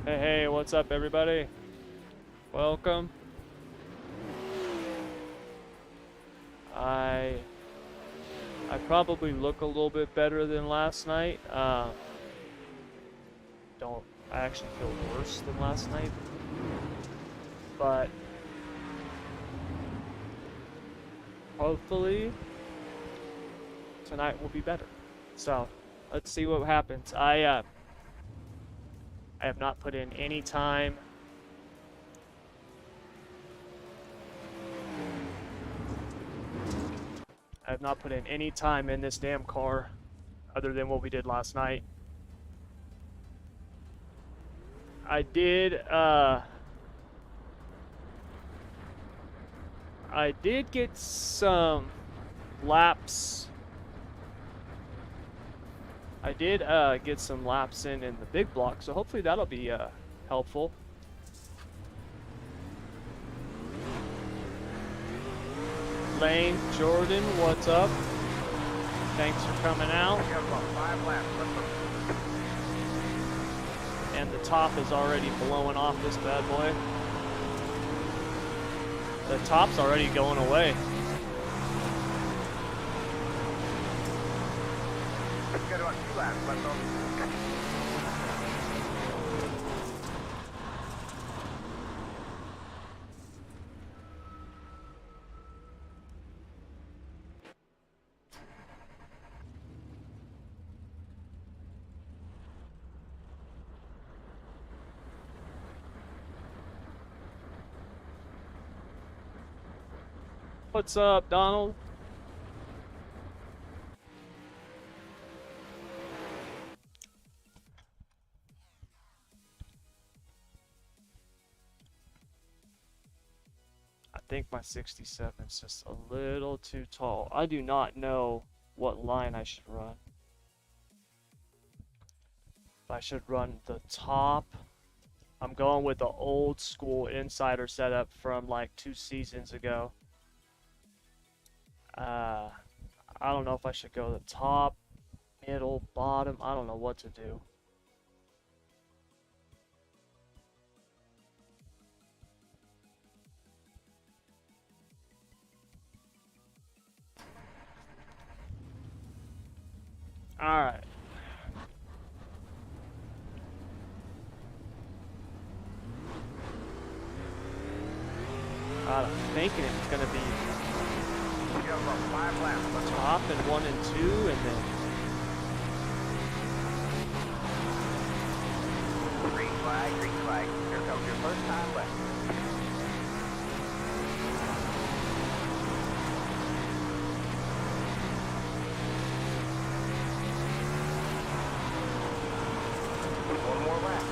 Hey, what's up, everybody? Welcome. I probably look a little bit better than last night. Don't I actually feel worse than last night, but hopefully tonight will be better. So let's see what happens. I have not put in any time. I have not put in any time in this damn car other than what we did last night. I did get some laps. I did get some laps in the big block, so hopefully that'll be helpful. Lane, Jordan, what's up? Thanks for coming out. We have about 5 laps. And the top is already blowing off this bad boy. The top's already going away. We've got about 2 laps left on. What's up, Donald? I think my 67 is just a little too tall. I do not know what line I should run. If I should run the top. I'm going with the old school insider setup from like 2 seasons ago. I don't know if I should go the top, middle, bottom. I don't know what to do. Alright. I'm thinking it's going to be We have about 5 laps left. top and 1 and 2, and then Green flag, green flag. Here comes your first time left. One more lap.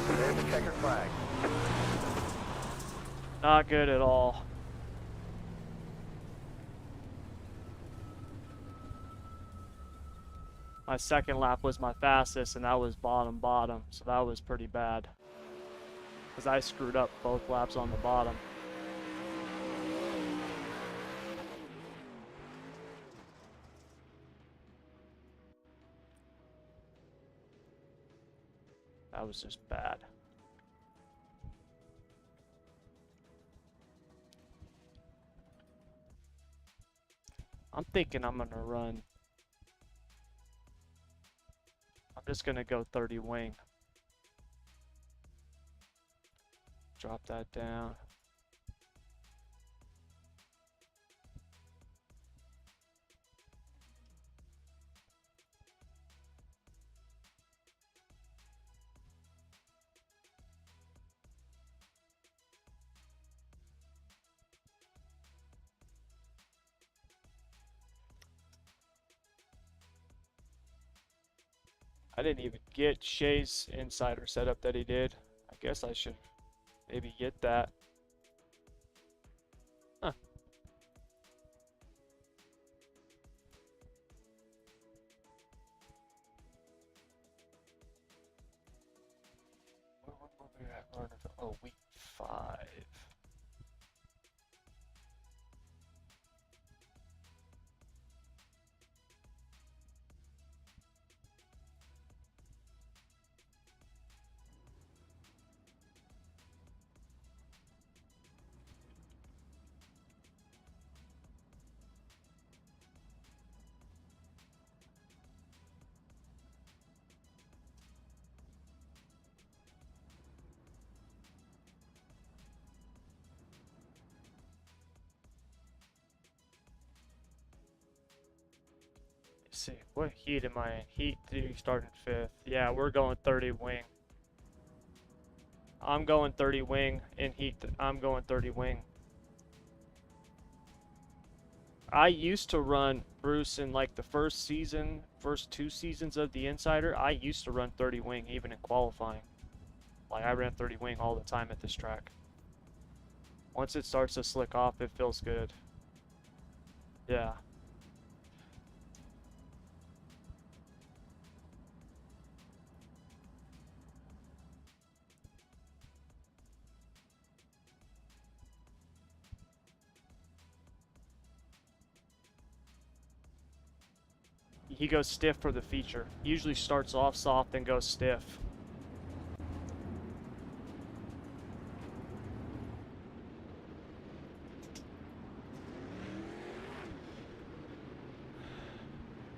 There's the checkered flag. not good at all. My second lap was my fastest, and that was bottom, so that was pretty bad. Because I screwed up both laps on the bottom. That was just bad. I'm thinking I'm gonna run. I'm just gonna go 30 wing. Drop that down. I didn't even get Shay's insider setup that he did. I guess I should maybe get that. Huh. Oh, week 5. See, what heat am I in? Heat 3 starting 5th. Yeah, we're going 30 wing. I'm going 30 wing in heat. I'm going 30 wing. I used to run, Bruce, in like the first 2 seasons of the Insider, I used to run 30 wing even in qualifying. Like I ran 30 wing all the time at this track. Once it starts to slick off, it feels good. Yeah. He goes stiff for the feature. He usually starts off soft and goes stiff.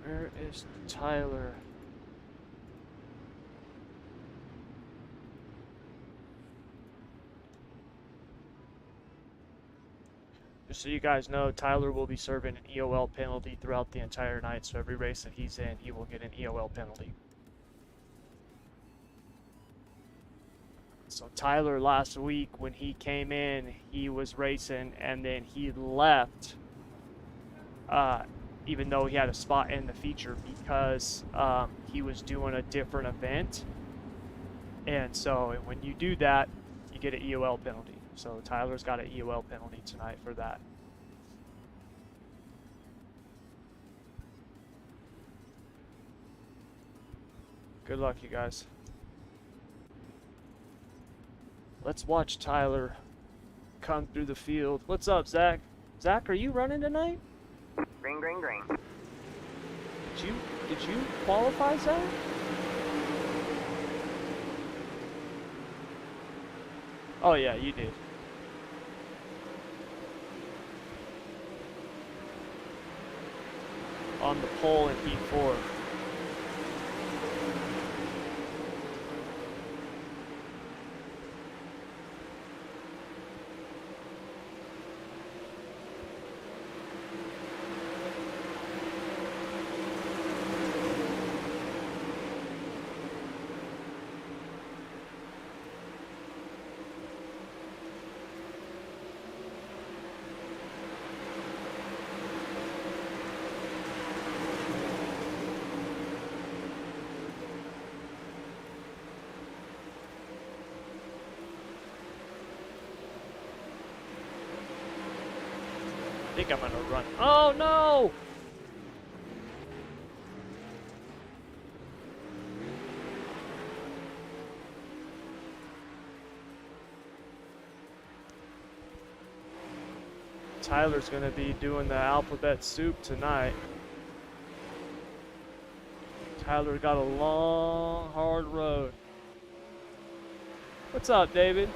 Where is Tyler? Just so you guys know, Tyler will be serving an EOL penalty throughout the entire night, so every race that he's in, he will get an EOL penalty. So Tyler last week, when he came in, he was racing, and then he left, even though he had a spot in the feature, because he was doing a different event. And so when you do that, you get an EOL penalty. So Tyler's got an EOL penalty tonight for that. Good luck, you guys. Let's watch Tyler come through the field. What's up, Zach? Zach, are you running tonight? Green, green, green. Did you qualify, Zach? Oh yeah, you did. On the pole in P4. I think I'm gonna run. Oh no! Tyler's gonna be doing the alphabet soup tonight. Tyler got a long, hard road. What's up, David?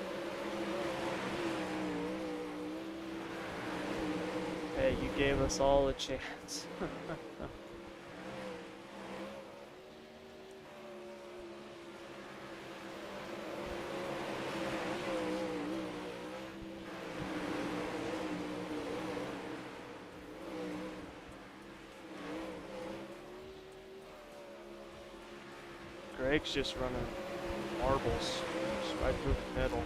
Hey, you gave us all a chance. Greg's just running marbles, just right through the middle.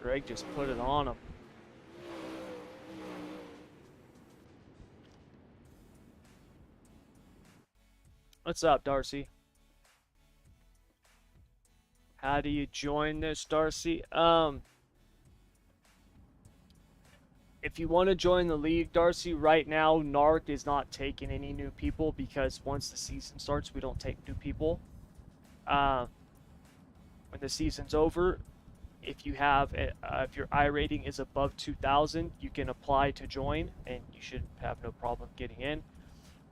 Greg just put it on him. What's up, Darcy? How do you join this, Darcy? If you want to join the league, Darcy, right now, NARC is not taking any new people because once the season starts, we don't take new people. When the season's over, if you have if your I rating is above 2,000, you can apply to join, and you should have no problem getting in.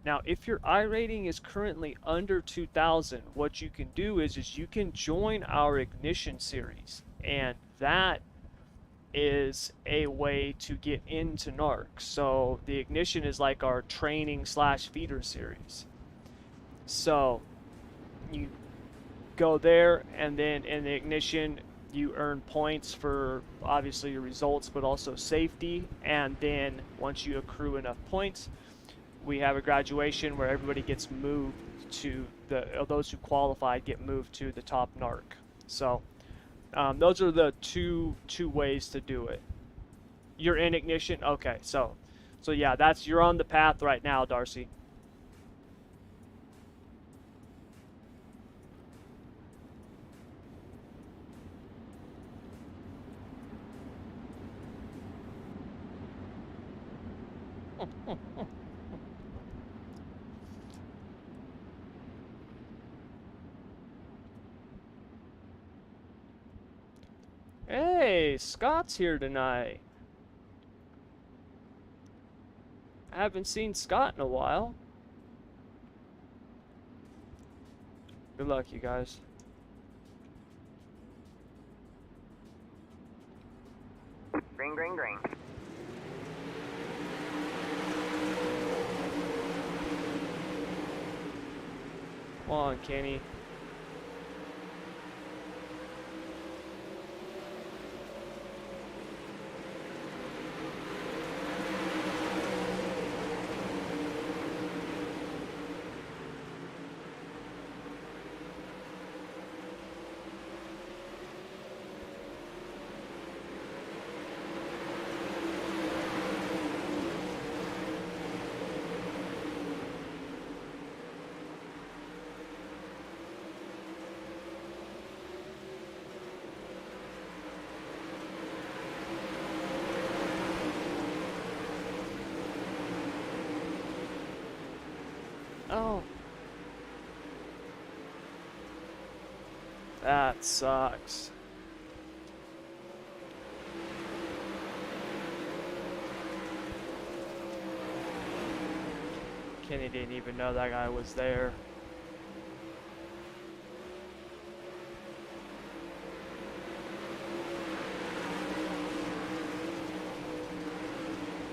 Now, if your I rating is currently under 2,000, what you can do is you can join our Ignition series, and that is a way to get into NARC. So the Ignition is like our training slash feeder series. So you go there, and then in the Ignition, you earn points for obviously your results, but also safety. And then once you accrue enough points, we have a graduation where everybody gets moved to those who qualified get moved to the top NARC. So those are the two ways to do it. You're in Ignition, okay. So yeah, you're on the path right now, Darcy. Hey, Scott's here tonight. I haven't seen Scott in a while. Good luck, you guys. Green, green, green. Come on, Kenny. Oh. That sucks. Kenny didn't even know that guy was there.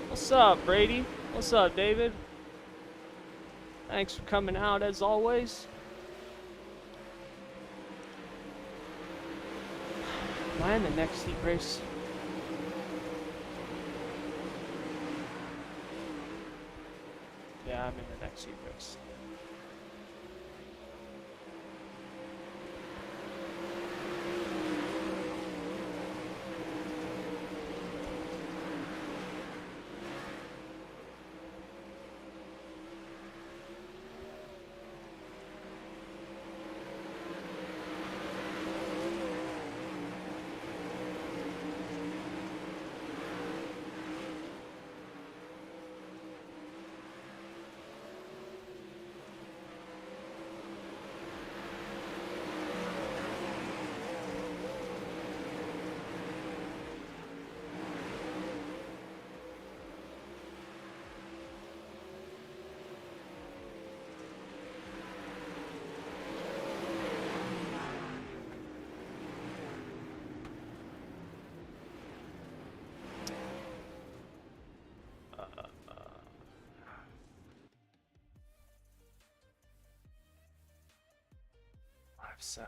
What's up, Brady? What's up, David? Thanks for coming out as always. Am I in the next heat race? Yeah, I'm in the next heat race.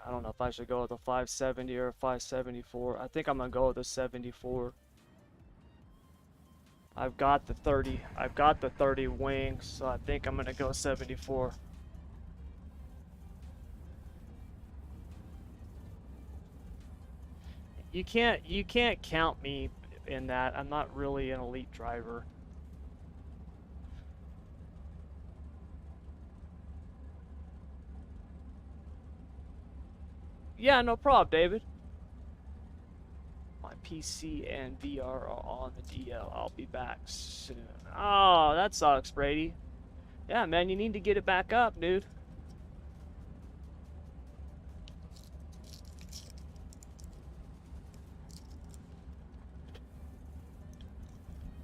I don't know if I should go with a 570 or a 574. I think I'm gonna go with a 74. I've got the 30 wings, so I think I'm gonna go 74. you can't count me in that. I'm not really an elite driver. Yeah, no problem, David. My PC and VR are on the DL. I'll be back soon. Oh, that sucks, Brady. Yeah, man, you need to get it back up, dude.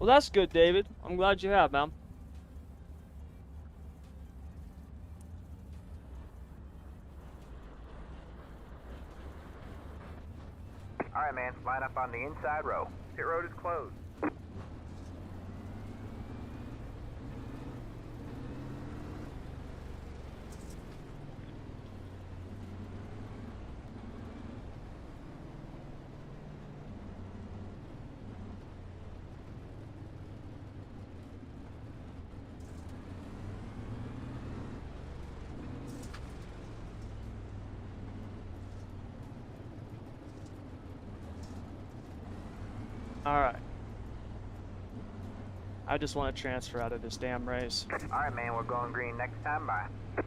Well, that's good, David. I'm glad you have, man. Alright, man, line up on the inside row. Pit road is closed. Alright. I just want to transfer out of this damn race. Alright, man, we're going green next time. Bye. Yeah,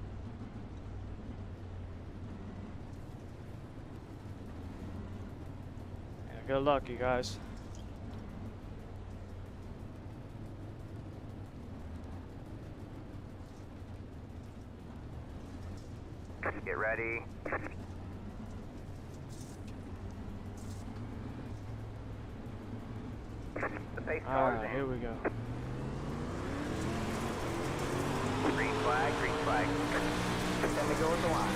good luck, you guys. Get ready. The pace car's Alright, in. here we go. Green flag, green flag. Then we go with the line.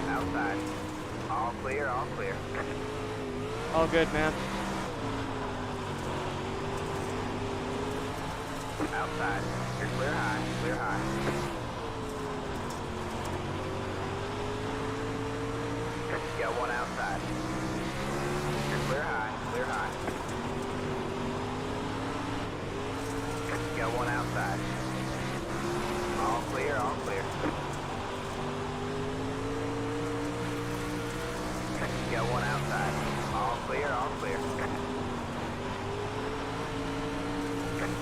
Outside. All clear, all clear. All good, man. Outside. You're clear high, clear high. Got one outside. You're clear high, clear high. Got one outside. All clear, all clear. Got one outside. All clear, all clear.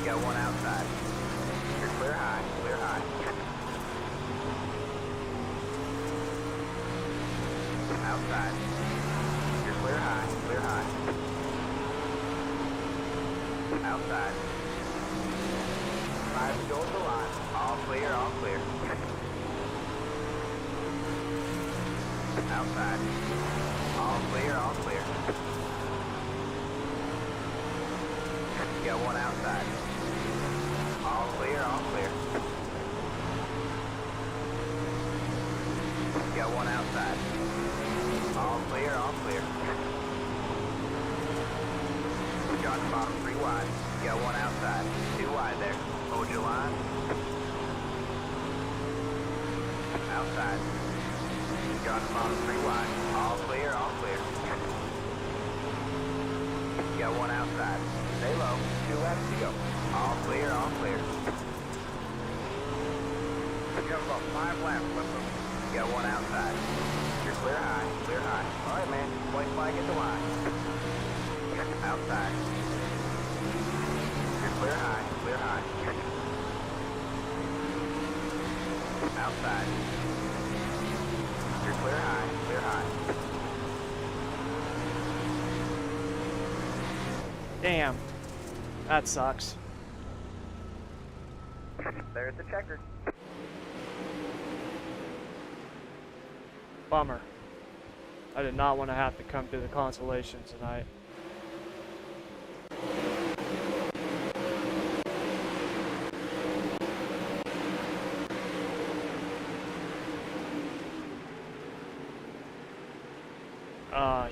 Got one outside. You're clear high, clear high. Outside. You're clear high, clear high. Outside. 5 to go with the line. All clear, all clear. Outside. All clear, all clear. Got one outside. All clear, all clear. Got one outside. All clear, all clear. Got the bottom 3 wide. Got one outside. 2 wide there. Hold your line. Outside. Got the bottom 3 wide. All clear, all clear. Got one outside. Stay low. 2 left to go. All clear, all clear. You got about 5 left. Got one outside. You're clear high, clear high. Alright, man. White flag at the line. Outside. You're clear high, clear high. Outside. You're clear high, clear high. Damn. That sucks. There's the checker. Bummer. I did not want to have to come to the consolation tonight.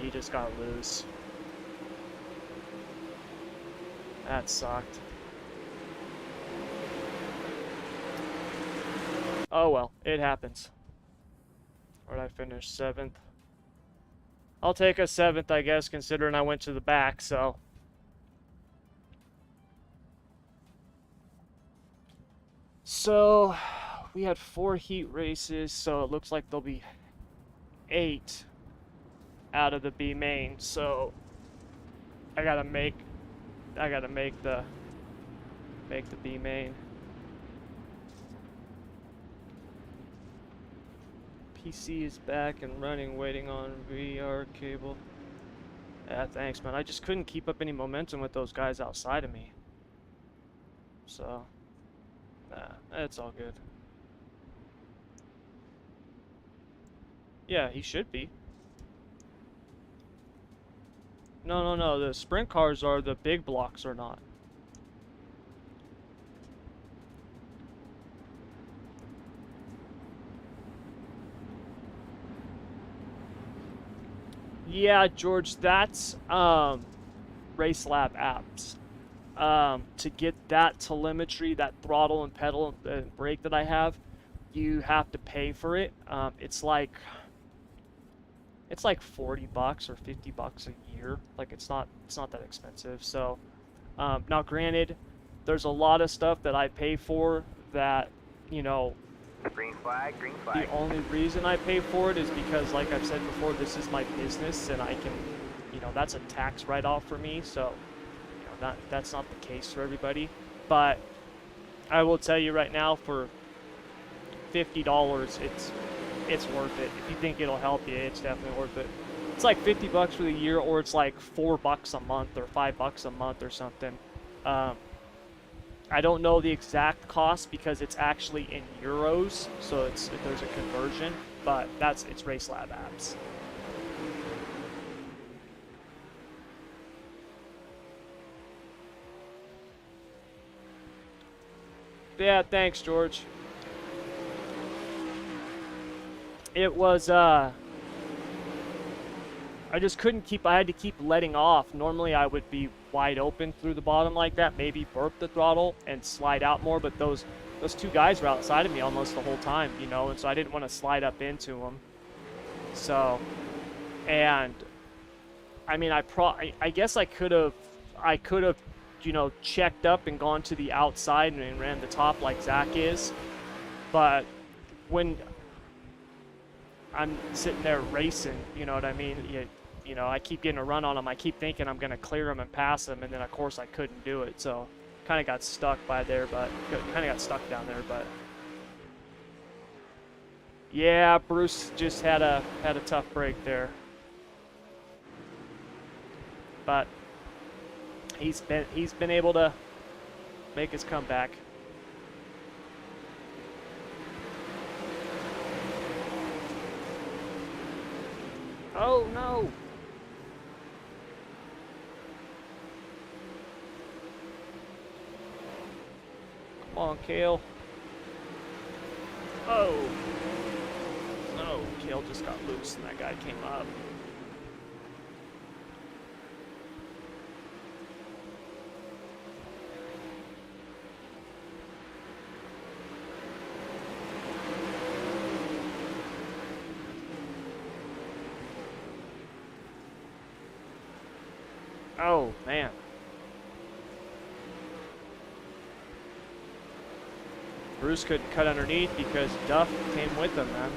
He just got loose. That sucked. Oh well, it happens. Or did I finish 7th? I'll take a 7th, I guess, considering I went to the back, so. So, we had 4 heat races, so it looks like there'll be 8 out of the B main, so I gotta make the B main. PC is back and running, waiting on VR cable. Yeah, thanks, man. I just couldn't keep up any momentum with those guys outside of me. So, nah, it's all good. Yeah, he should be. No, the sprint cars are, the big blocks are not. Yeah, George, that's Race Lab apps. To get that telemetry, that throttle and pedal and brake that I have, you have to pay for it. It's like $40 or $50 a year. Like it's not that expensive. So now granted, there's a lot of stuff that I pay for that, you know, Green flag, green flag. the only reason I pay for it is because, like I've said before, this is my business and I can, you know, that's a tax write-off for me. So, you know, that's not the case for everybody. But I will tell you right now, for $50, it's worth it. If you think it'll help you, it's definitely worth it. It's like $50 for the year, or it's like $4 a month or $5 a month or something. I don't know the exact cost because it's actually in euros, so there's a conversion, but it's Race Lab apps. Yeah, thanks, George. It was I just couldn't keep, I had to keep letting off. Normally I would be wide open through the bottom like that, maybe burp the throttle and slide out more, but those 2 guys were outside of me almost the whole time, you know, and so I didn't want to slide up into them. So, and I mean, I guess I could have, you know, checked up and gone to the outside and ran the top like Zach is, but when I'm sitting there racing, you know what I mean? You know, I keep getting a run on them. I keep thinking I'm going to clear them and pass them, and then, of course, I couldn't do it. So, kind of got stuck down there, but yeah, Bruce just had a tough break there. But he's been able to make his comeback. Oh no! Come on, Kale. Oh! No, Kale just got loose and that guy came up. Oh, man. Bruce couldn't cut underneath because Duff came with him, man.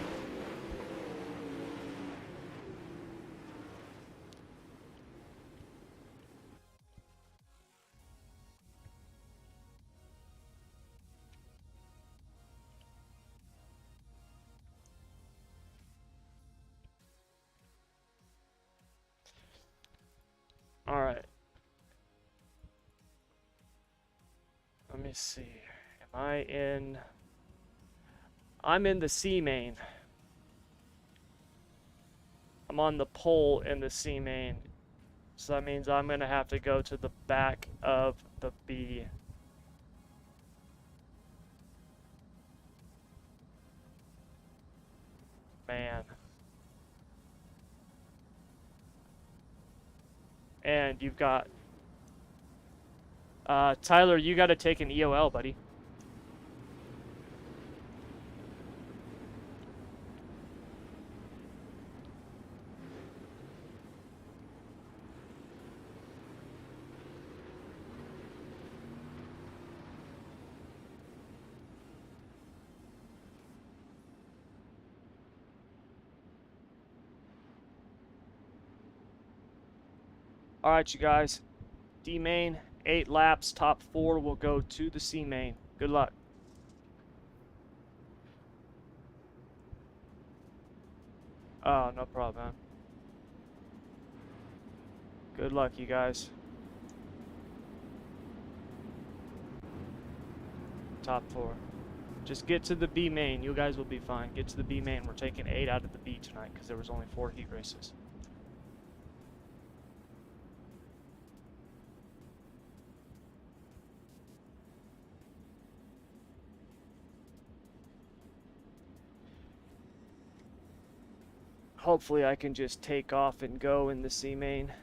All right. Let me see. Am I in? I'm in the C main. I'm on the pole in the C main. So that means I'm going to have to go to the back of the B. Man. And you've got Tyler, you got to take an EOL, buddy. Alright, you guys. D main, 8 laps, top 4 will go to the C main. Good luck. Oh, no problem, man. Good luck, you guys. Top 4. Just get to the B main. You guys will be fine. Get to the B main. We're taking 8 out of the B tonight because there was only 4 heat races. Hopefully I can just take off and go in the C main.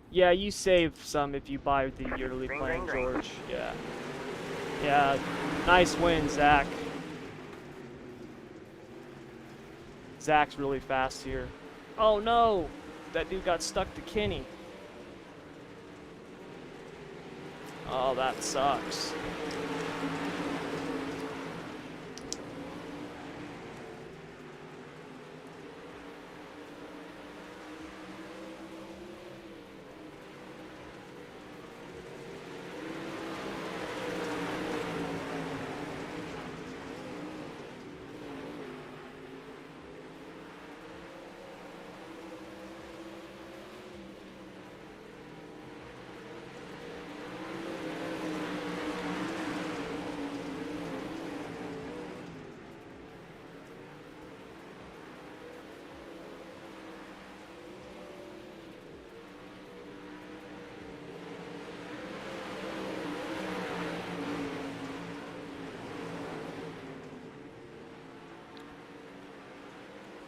Yeah, you save some if you buy the yearly Green, plan, green, green. George. Yeah. Yeah, nice win, Zach. Zach's really fast here. Oh no! That dude got stuck to Kenny. Oh, that sucks.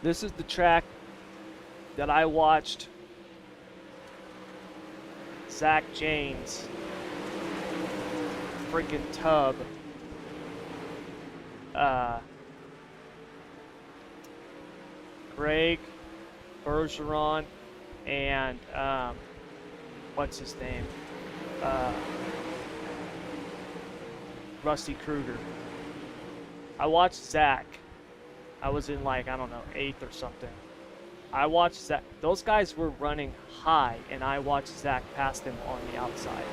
This is the track that I watched Zach James freaking tub Greg Bergeron and what's his name? Rusty Kruger. I watched Zach. I was in like, I don't know, 8th or something. I watched Zach. Those guys were running high, and I watched Zach pass them on the outside.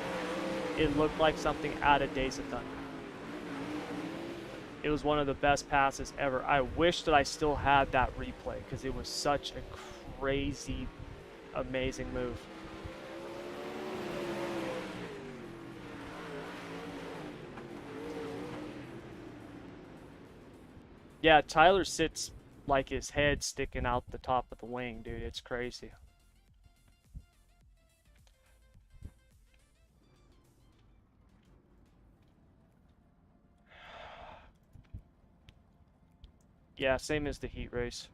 It looked like something out of Days of Thunder. It was one of the best passes ever. I wish that I still had that replay because it was such a crazy, amazing move. Yeah, Tyler sits like his head sticking out the top of the wing, dude. It's crazy. Yeah, same as the heat race.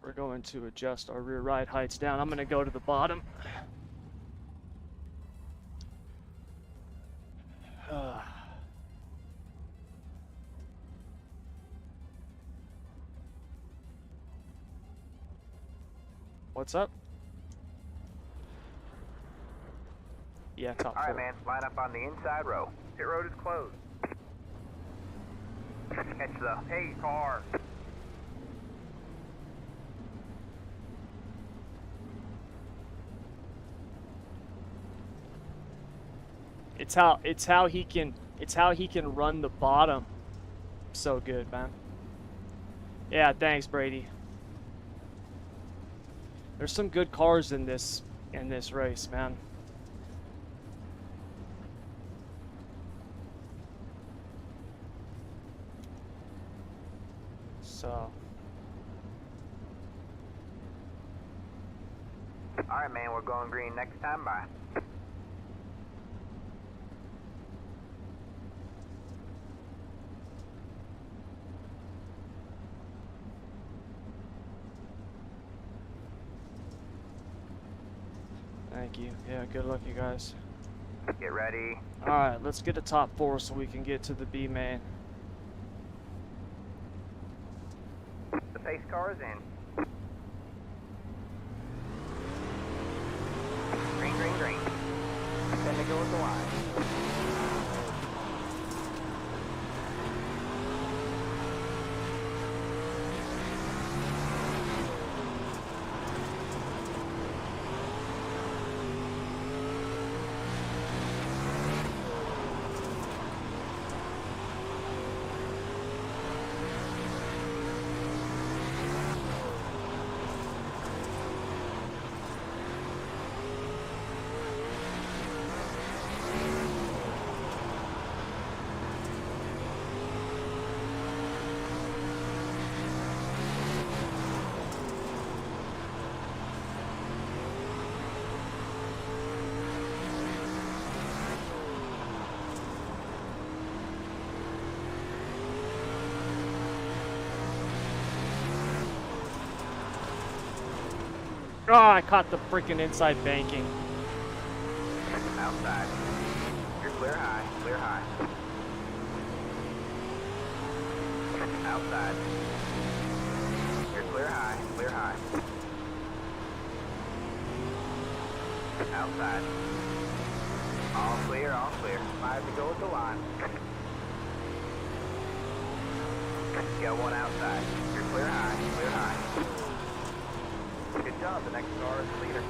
We're going to adjust our rear ride heights down. I'm going to go to the bottom. What's up? Yeah, top 4. Alright, man. Line up on the inside row. Pit road is closed. Catch the pace car. It's how he can run the bottom so good, man. Yeah, thanks, Brady. There's some good cars in this race, man. So, Alright, man. We're going green next time. Bye. thank you. Yeah, good luck, you guys. Get ready. Alright, let's get a top 4 so we can get to the B main. The Pace car is in. Green, green, green. 10 to go at the line. Oh, I caught the freaking inside banking. Outside. You're clear high, clear high. Outside. You're clear high, clear high. Outside. All clear, all clear. 5 to go at the line. Got one outside. You're clear high, clear high. Good job, the next car is the leader.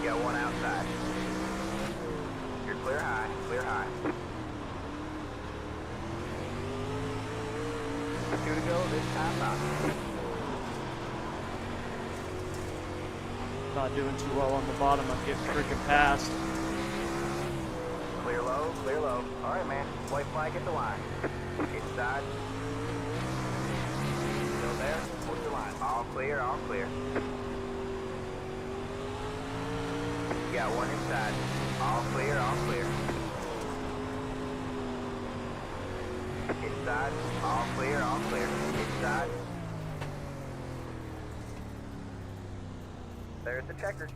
Got one outside. You're clear high, clear high. 2 to go, this time not. Not doing too well on the bottom. I'm getting freaking passed. Clear low, clear low. Alright, man. White flag at the line. Inside. Still there? Hold the line. All clear, all clear. Got one inside. All clear, all clear. Inside. All clear, all clear. Inside. There's the checker.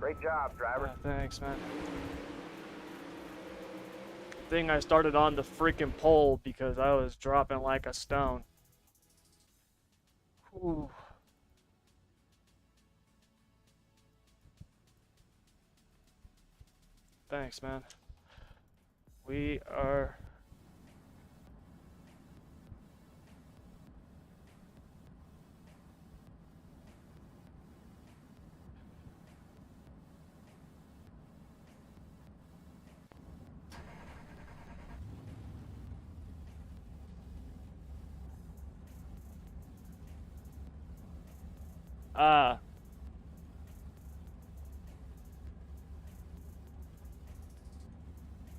Great job, driver. Thanks, man. Thing I started on the freaking pole because I was dropping like a stone. Whew. Thanks, man. We are...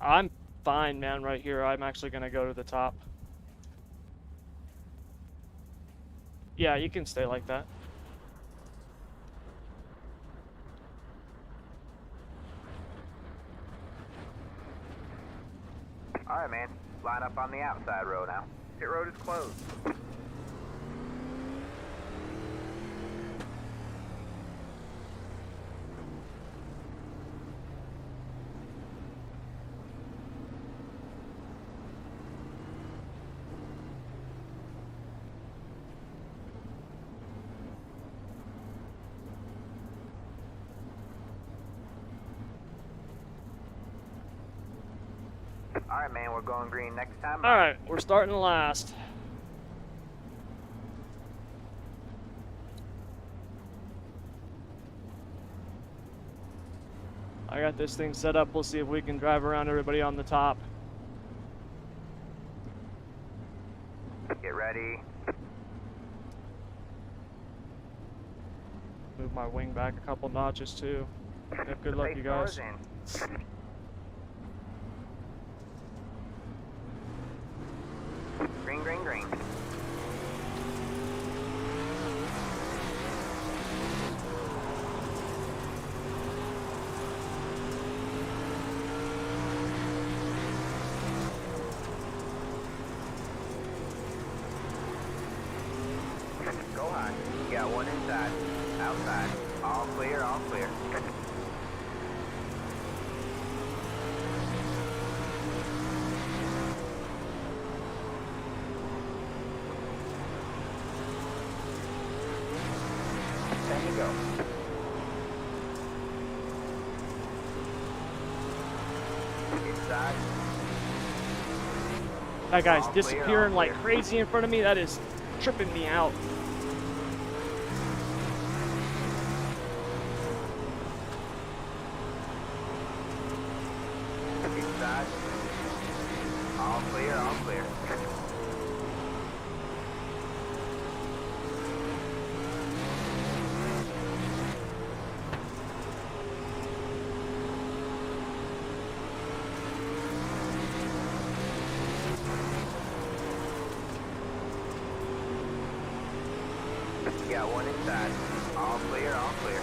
I'm fine, man, right here. I'm actually gonna go to the top. Yeah, you can stay like that. Alright, man. Line up on the outside row now. Pit road is closed. Alright, man, we're going green next time. Alright, we're starting last. I got this thing set up. We'll see if we can drive around everybody on the top. Get ready. Move my wing back a couple notches too. Yep, good luck, you guys. Green, green, green. Got one inside. Outside. All clear, all clear. There you go. Inside. That guy's All clear, disappearing all like clear. crazy in front of me. That is tripping me out. Inside. All clear, all clear. Got one inside. All clear, all clear.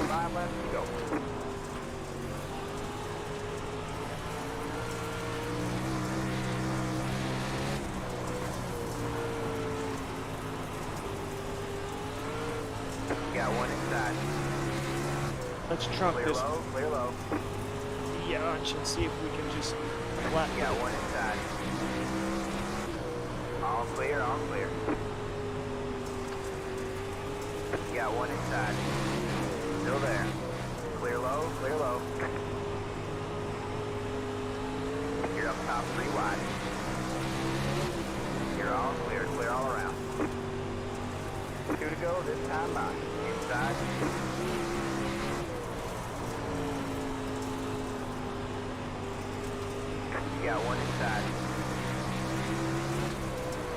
Five left to go. Got one inside. Let's trunk Clear this low, clear low. biatch and see if we can just flat. Got one inside. All clear, all clear. Got one inside. Still there. Clear low, clear low. You're up top 3 wide. You're all clear, clear all around. 2 to go, this time by. Inside. You got one inside.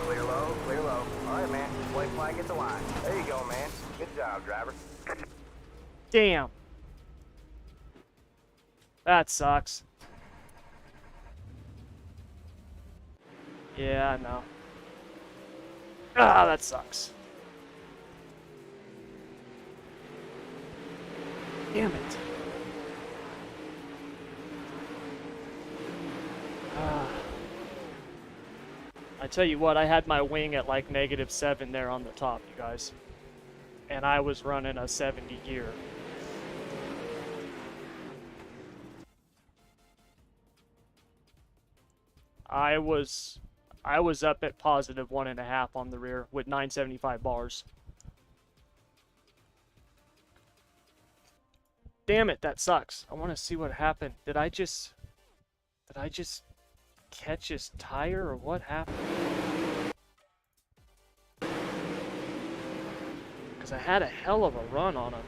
Clear low, clear low. All right, man. White flag at the line. There you go, man. Good job, driver. Damn. That sucks. Yeah, I know. Ah, that sucks. Damn it. Ah. I tell you what, I had my wing at like -7 there on the top, you guys. And I was running a 70 gear. I was up at +1.5 on the rear with 975 bars. Damn it, that sucks. I want to see what happened. Did I just catch his tire or what happened? Because I had a hell of a run on him.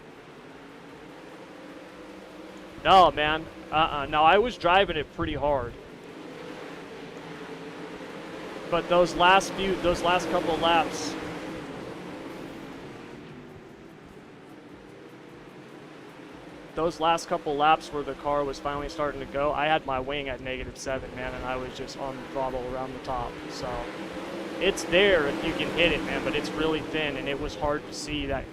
No, man. No, I was driving it pretty hard. But those last couple laps, where the car was finally starting to go, I had my wing at -7, man, and I was just on the throttle around the top. So it's there if you can hit it, man, but it's really thin, and it was hard to see. That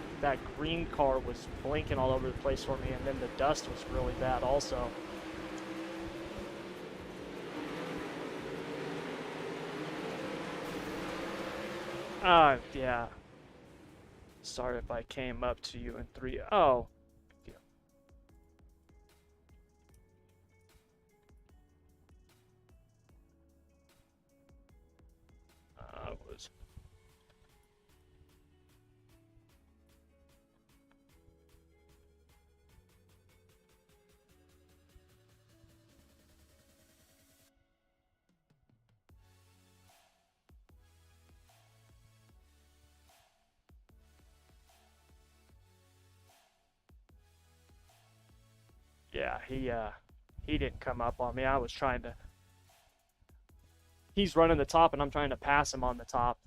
green car was blinking all over the place for me, and then the dust was really bad also. Yeah. Sorry if I came up to you in 3. Oh. Yeah. Was. Yeah, he didn't come up on me. I was trying to. He's running the top, and I'm trying to pass him on the top.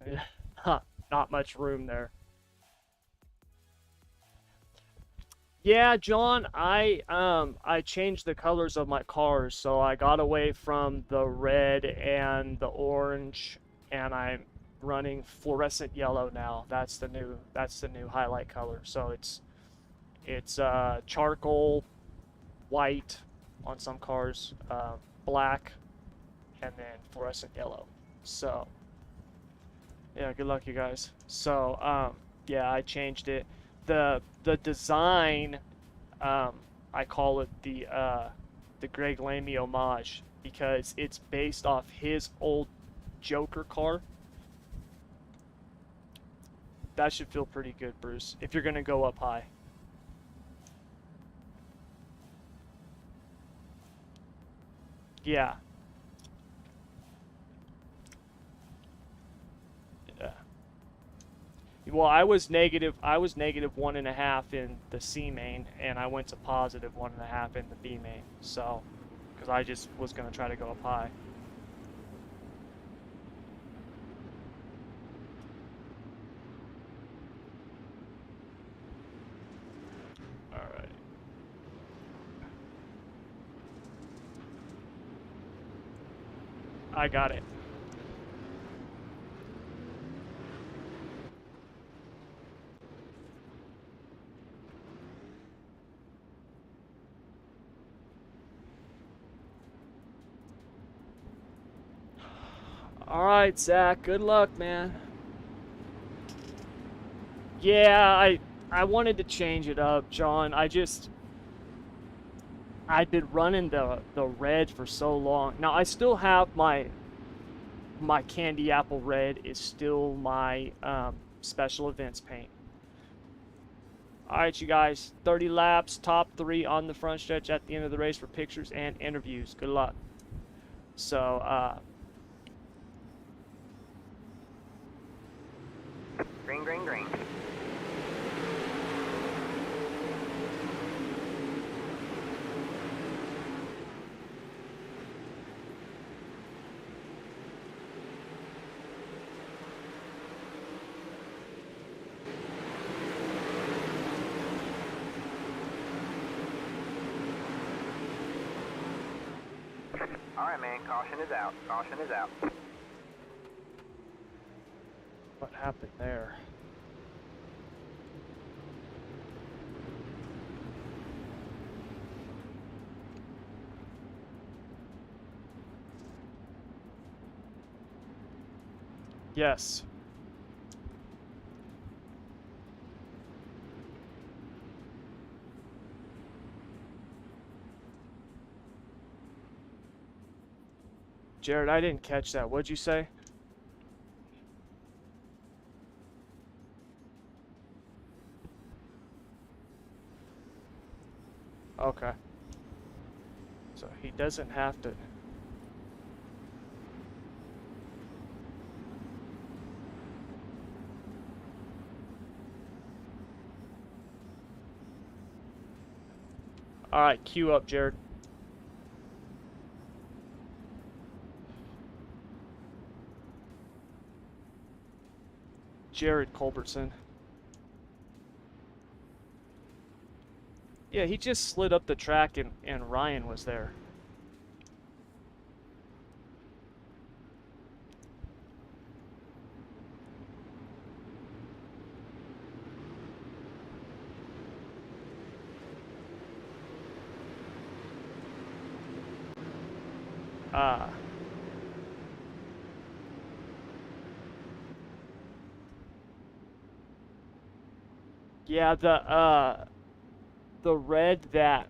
Not much room there. Yeah, John, I changed the colors of my cars, so I got away from the red and the orange, and I'm running fluorescent yellow now. That's the new highlight color. So it's charcoal, white on some cars, black, and then fluorescent yellow. So yeah, good luck, you guys. So yeah, I changed it. The design, um, I call it the Greg Lamy homage because it's based off his old Joker car. That should feel pretty good, Bruce, if you're gonna go up high. Yeah. Yeah. Well, I was negative 1.5 in the C main, and I went to positive 1.5 in the B main. So, because I just was gonna try to go up high. All right. I got it. All right, Zach. Good luck, man. Yeah, I wanted to change it up, John. I've been running the red for so long. Now I still have my candy apple red is still my special events paint. All right, you guys. 30 laps, top 3 on the front stretch at the end of the race for pictures and interviews. Good luck. So Green, green, green. All right, man. Caution is out. Caution is out. what happened there? Yes. Jared, I didn't catch that. What'd you say? Okay. So he doesn't have to. All right, queue up, Jared. Jared Culbertson. Yeah, he just slid up the track and Ryan was there. Ah. Yeah, the red that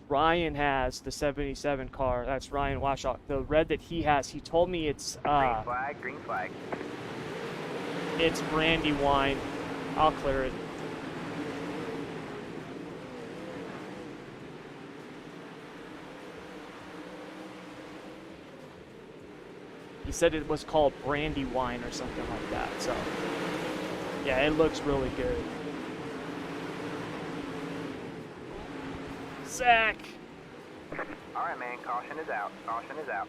Ryan has, the 77 car, that's Ryan Washock. The red that he has, he told me it's Green flag, green flag. it's Brandywine. I'll clear it. He said it was called Brandywine or something like that. So, yeah, it looks really good. Zach! All right, man. Caution is out. Caution is out.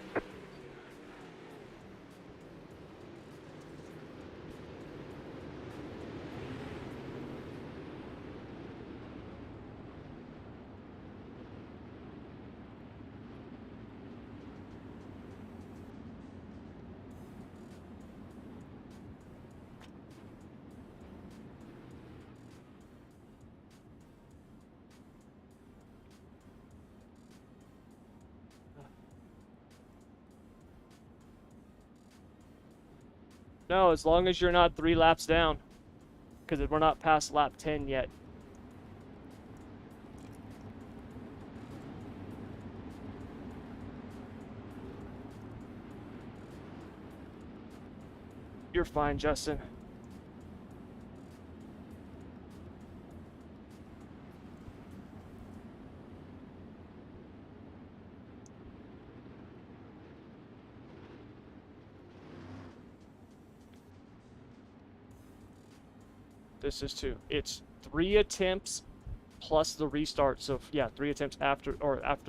No, as long as you're not 3 laps down, because we're not past lap 10 yet. You're fine, Justin. This is 2. It's 3 attempts plus the restart. So yeah, 3 attempts after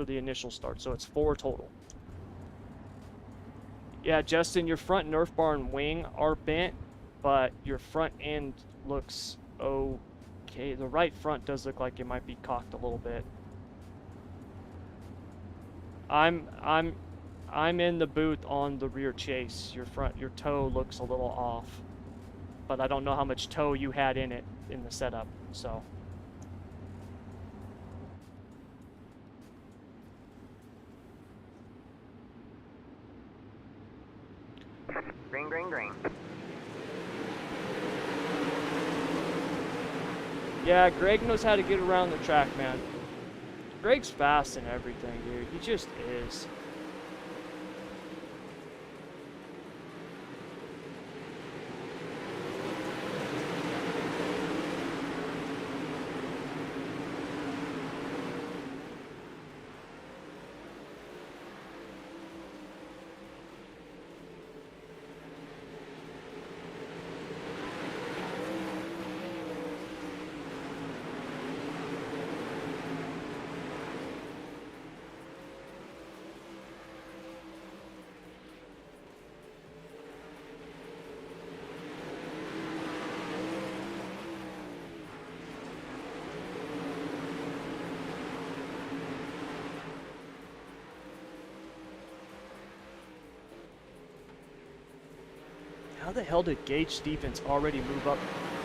the initial start. So it's 4 total. Yeah, Justin, your front Nerf bar and wing are bent, but your front end looks okay. The right front does look like it might be cocked a little bit. I'm in the booth on the rear chase. Your toe looks a little off, but I don't know how much toe you had in it in the setup. So Green, green, green. yeah, Greg knows how to get around the track, man. Greg's fast and everything, dude. He just is. How the hell did Gage Stephens already move up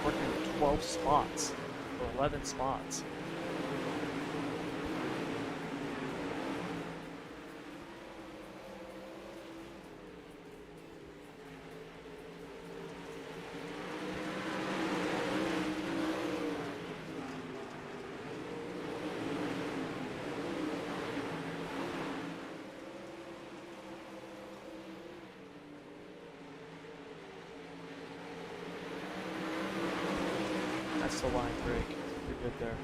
freaking 12 spots or 11 spots? That's the line break. You're good there.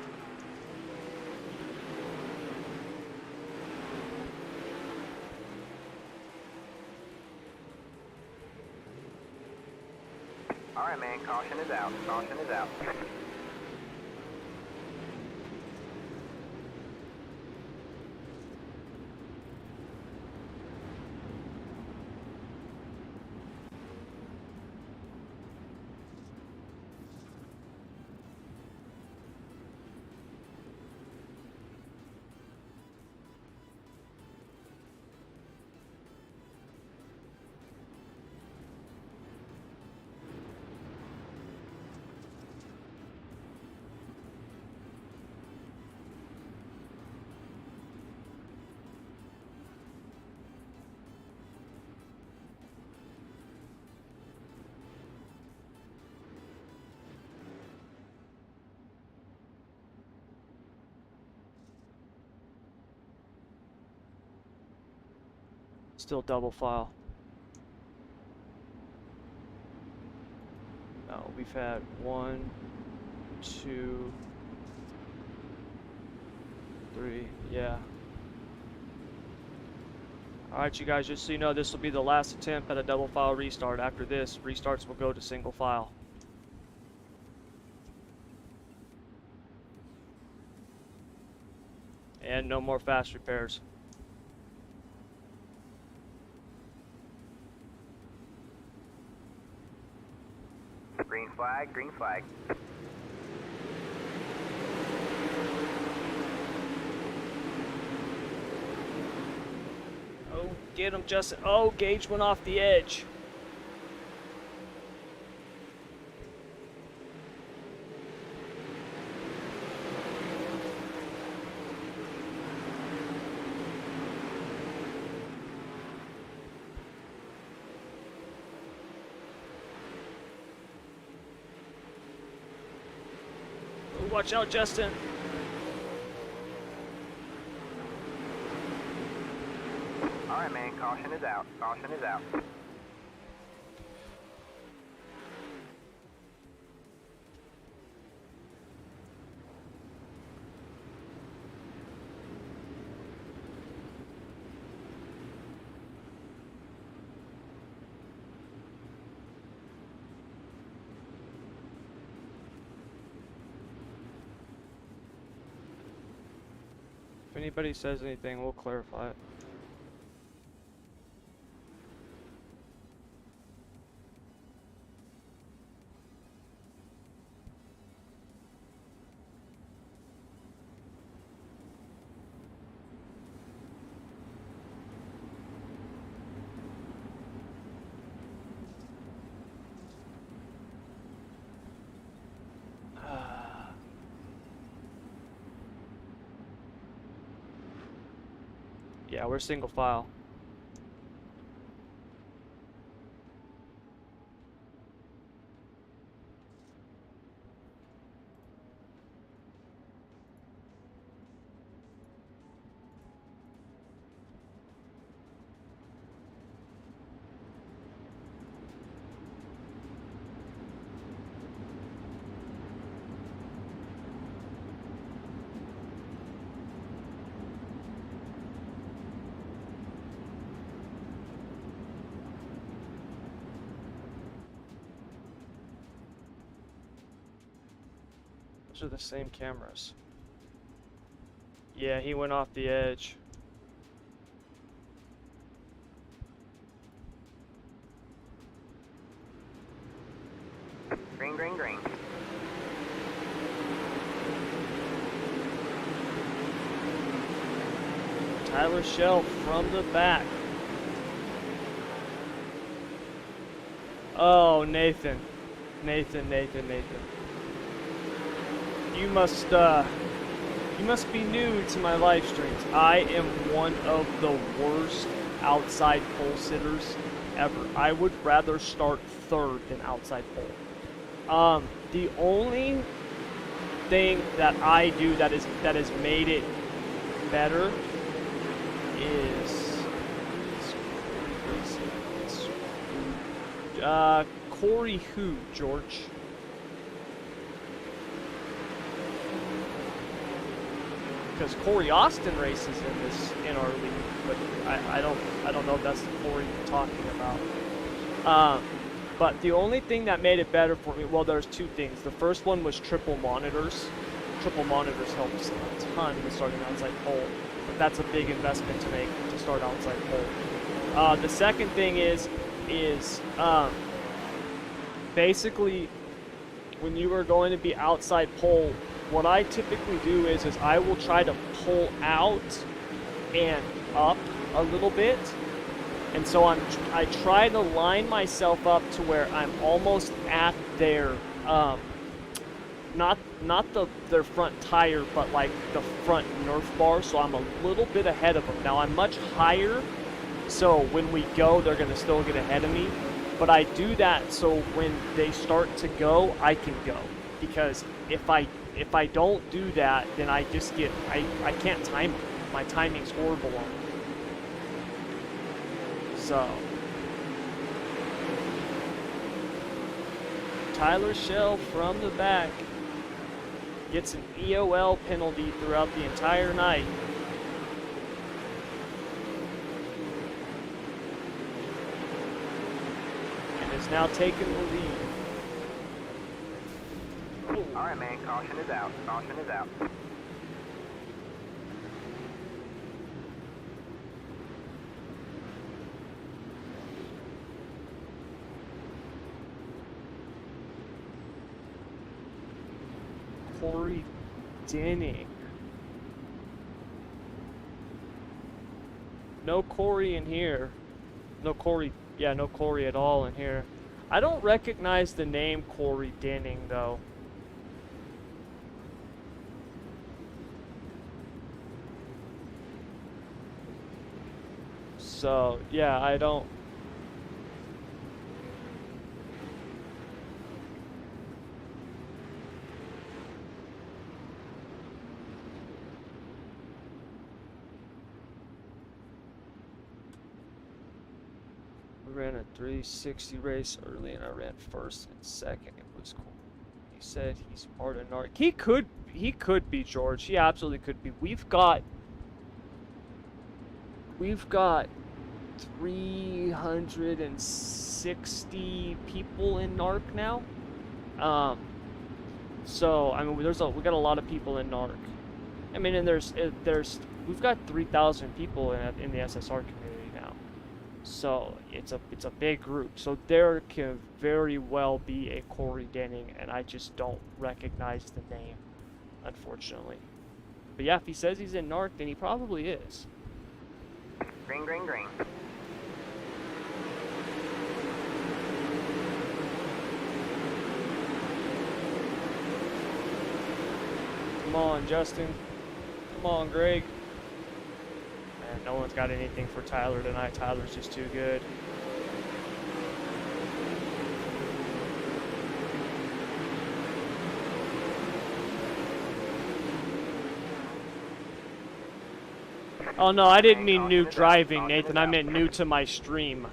All right, man. Caution is out. Caution is out. Still double file. No, we've had 1, 2, 3, yeah. Alright, you guys, just so you know, this will be the last attempt at a double file restart. After this, restarts will go to single file. And no more fast repairs. Green flag, green flag. Oh, get him, Justin. Oh, Gage went off the edge. Watch out, Justin. All right, man. Caution is out. Caution is out. If anybody says anything, we'll clarify it. Yeah, we're single file. Those are the same cameras. Yeah, he went off the edge. Green, green, green. Tyler Shell from the back. Oh, Nathan. Nathan. You must be new to my live streams. I am one of the worst outside pole sitters ever. I would rather start third than outside pole. The only thing that I do that has made it better is Corey who, George? Because Corey Austin races in our league, but I don't know if that's the Corey you're talking about. But the only thing that made it better for me, well, there's two things. The first one was triple monitors. Triple monitors helps a ton with starting outside pole, but that's a big investment to make to start outside pole. The second thing is basically when you are going to be outside pole, what I typically do is I will try to pull out and up a little bit. And so I try to line myself up to where I'm almost at their not their front tire, but like the front Nerf bar, so I'm a little bit ahead of them. Now I'm much higher, so when we go, they're gonna still get ahead of me. But I do that so when they start to go, I can go. Because if I don't do that, then I just get I can't time it. My timing's horrible on it. So Tyler Shell from the back gets an EOL penalty throughout the entire night. And is now taking the lead. All right, man. Caution is out. Caution is out. Corey Denning. No Corey in here. No Corey at all in here. I don't recognize the name Corey Denning though. So, yeah, I don't. We ran a 360 race early, and I ran first and second. It was cool. He said he's part of NARC. He could be, George. He absolutely could be. We've got 360 people in NARC now. So I mean, we got a lot of people in NARC. I mean, and we've got 3,000 people in the SSR community now. So it's a big group. So there can very well be a Corey Denning, and I just don't recognize the name, unfortunately. But yeah, if he says he's in NARC, then he probably is. Green, green, green. Come on, Justin. Come on, Greg. Man, no one's got anything for Tyler tonight. Tyler's just too good. Oh no, I didn't mean new driving, Nathan. I meant new to my stream.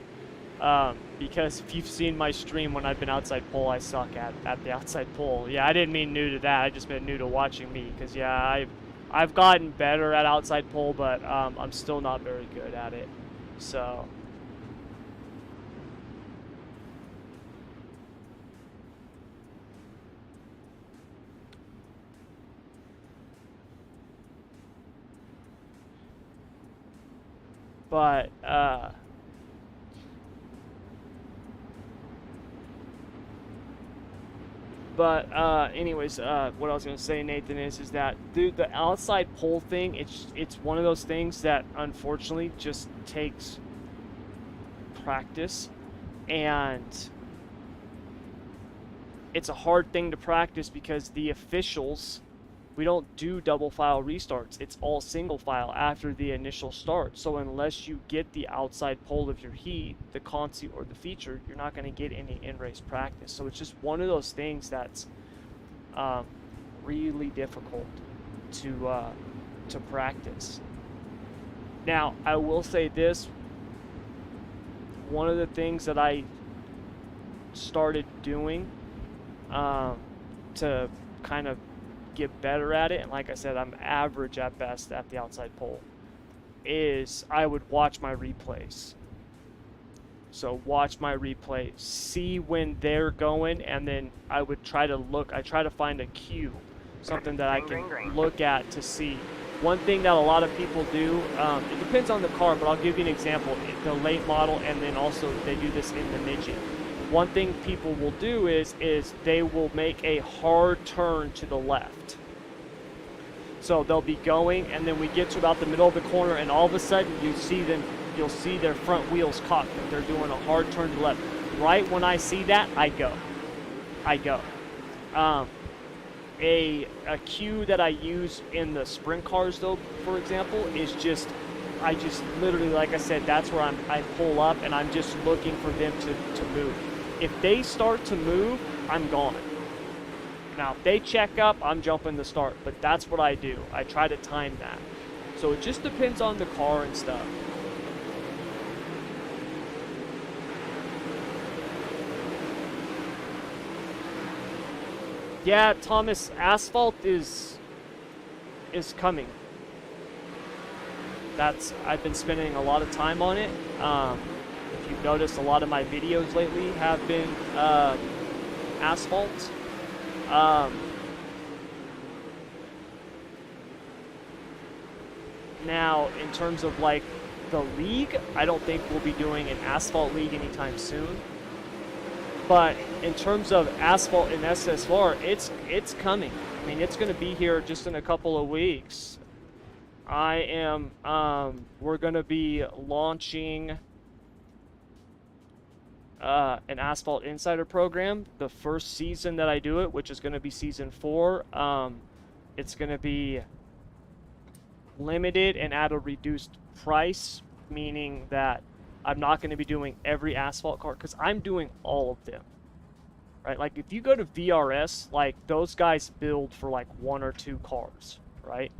Because if you've seen my stream when I've been outside pole, I suck at the outside pole. Yeah, I didn't mean new to that. I just meant new to watching me. Because yeah, I've gotten better at outside pole, but I'm still not very good at it. So. But, anyways, what I was gonna say, Nathan, is that the outside pole thing, it's one of those things that unfortunately just takes practice, and it's a hard thing to practice because the officials, we don't do double file restarts. It's all single file after the initial start. So unless you get the outside pole of your heat, the consi or the feature, you're not going to get any in-race practice. So it's just one of those things that's really difficult to practice. Now, I will say this. One of the things that I started doing to kind of get better at it, and like I said, I'm average at best at the outside pole, is I would watch my replays. So watch my replay, see when they're going, and then I would try to find a cue, something that I can look at to see. One thing that a lot of people do, it depends on the car, but I'll give you an example. The late model, and then also they do this in the midget. One thing people will do is they will make a hard turn to the left. So they'll be going, and then we get to about the middle of the corner, and all of a sudden you'll see their front wheels cocked. They're doing a hard turn to the left. Right when I see that, I go. A cue that I use in the sprint cars, though, for example, is I just literally, like I said, that's where I pull up, and I'm just looking for them to move. If they start to move, I'm gone. Now, if they check up, I'm jumping the start, but that's what I do. I try to time that. So it just depends on the car and stuff. Yeah, Thomas, asphalt is coming. I've been spending a lot of time on it. If you've noticed, a lot of my videos lately have been asphalt. Now, in terms of like the league, I don't think we'll be doing an asphalt league anytime soon. But in terms of asphalt in SSR, it's coming. I mean, it's going to be here just in a couple of weeks. We're going to be launching an Asphalt Insider program. The first season that I do it, which is going to be season 4, it's going to be limited and at a reduced price, meaning that I'm not going to be doing every asphalt car, because I'm doing all of them, right? Like, if you go to VRS, like, those guys build for, like, 1 or 2 cars, right?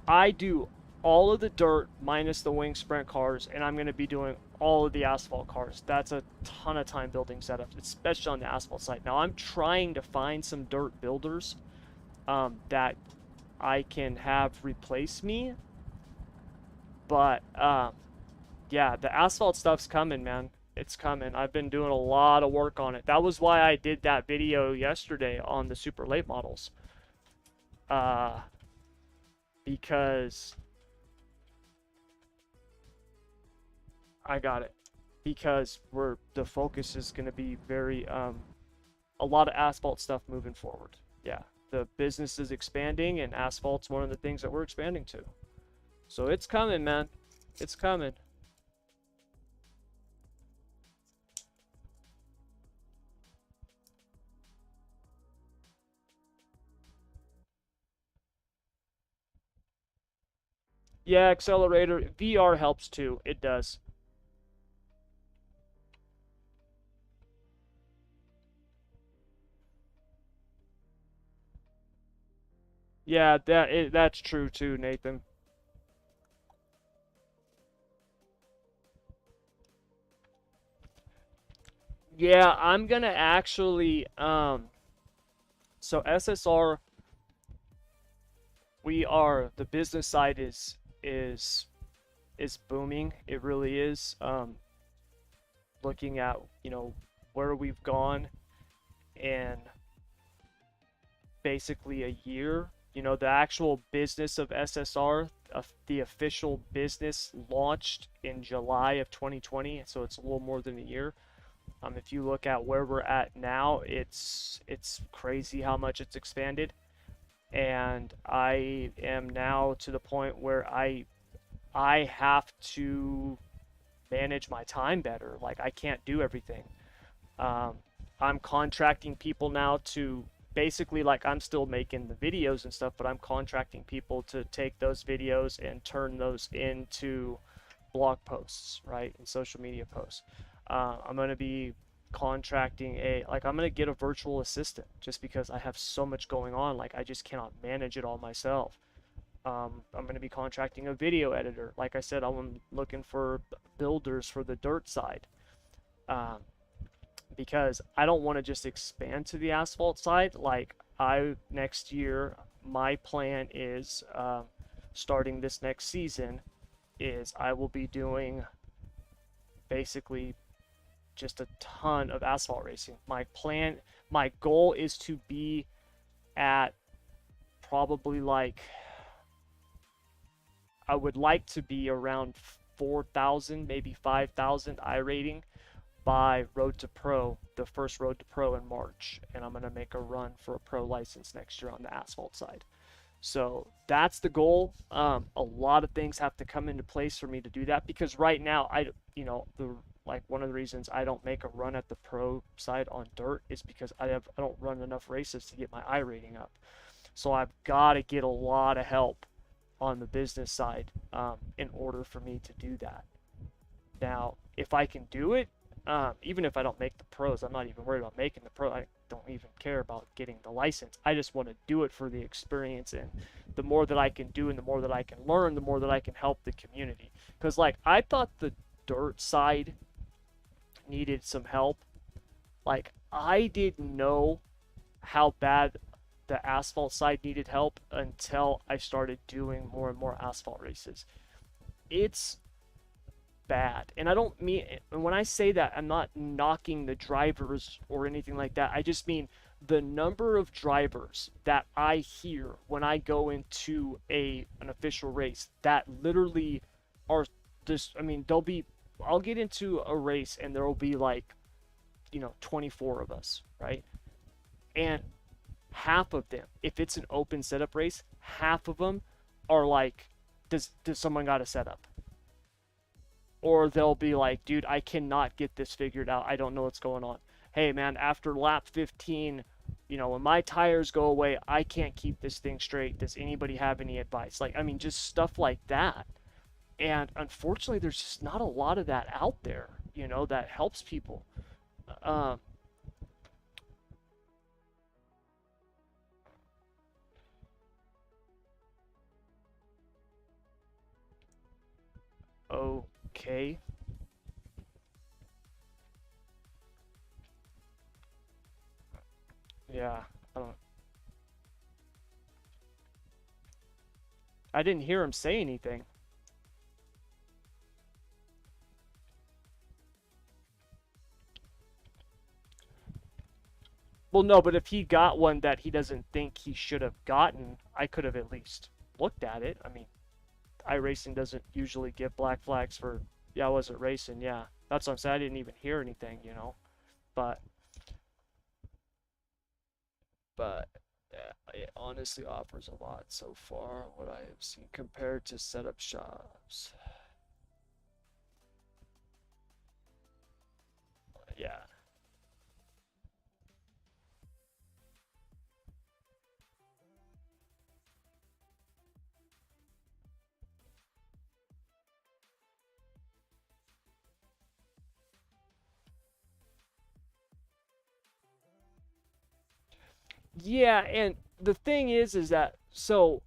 I do all of the dirt minus the wing sprint cars, and I'm going to be doing all of the asphalt cars. That's a ton of time building setups, especially on the asphalt side. Now I'm trying to find some dirt builders that I can have replace me, but yeah, the asphalt stuff's coming, man. It's coming. I've been doing a lot of work on it. That was why I did that video yesterday on the super late models. Uh, because I got it. Because the focus is going to be very a lot of asphalt stuff moving forward. Yeah, the business is expanding, and asphalt's one of the things that we're expanding to. So it's coming, man. It's coming. Yeah, accelerator. VR helps too. It does. Yeah, that's true too, Nathan. Yeah, I'm gonna actually so SSR, the business side is is booming. It really is. Looking at, where we've gone in basically a year. The actual business of SSR, the official business launched in July of 2020, so it's a little more than a year. If you look at where we're at now, it's crazy how much it's expanded, and I am now to the point where I have to manage my time better. Like, I can't do everything. Um, I'm contracting people now to basically, like, I'm still making the videos and stuff, but I'm contracting people to take those videos and turn those into blog posts, right, and social media posts. I'm going to be contracting I'm going to get a virtual assistant just because I have so much going on. Like, I just cannot manage it all myself. I'm going to be contracting a video editor. Like I said, I'm looking for builders for the dirt side. Um, because I don't want to just expand to the asphalt side. Like, next year, my plan is, starting this next season, is I will be doing basically just a ton of asphalt racing. My goal is to be at probably I would like to be around 4,000, maybe 5,000 I rating by Road to Pro, the first Road to Pro in March, and I'm going to make a run for a pro license next year on the asphalt side. So that's the goal. A lot of things have to come into place for me to do that, because right now one of the reasons I don't make a run at the pro side on dirt is because I don't run enough races to get my I rating up. So I've got to get a lot of help on the business side in order for me to do that. Now, if I can do it, even if I don't make the pros, I'm not even worried about making the pro. I don't even care about getting the license. I just want to do it for the experience, and the more that I can do and the more that I can learn, the more that I can help the community. Because, like, I thought the dirt side needed some help. Like, I didn't know how bad the asphalt side needed help until I started doing more and more asphalt races. It's bad. And I don't mean, and when I say that, I'm not knocking the drivers or anything like that. I just mean the number of drivers that I hear when I go into an official race that literally are just, I mean, I'll get into a race and there will be 24 of us, right? And half of them, if it's an open setup race, half of them are like, does someone got a setup? Or they'll be like, dude, I cannot get this figured out. I don't know what's going on. Hey, man, after lap 15, when my tires go away, I can't keep this thing straight. Does anybody have any advice? Like, I mean, just stuff like that. And unfortunately, there's just not a lot of that out there, that helps people. Um, okay. Yeah, I don't. I didn't hear him say anything. Well, no, but if he got one that he doesn't think he should have gotten, I could have at least looked at it. I mean, iRacing doesn't usually give black flags for, yeah, I wasn't racing. Yeah, that's what I'm saying. I didn't even hear anything, you know. But, but it honestly offers a lot so far, what I have seen compared to setup shops. Yeah. Yeah, and the thing is that so,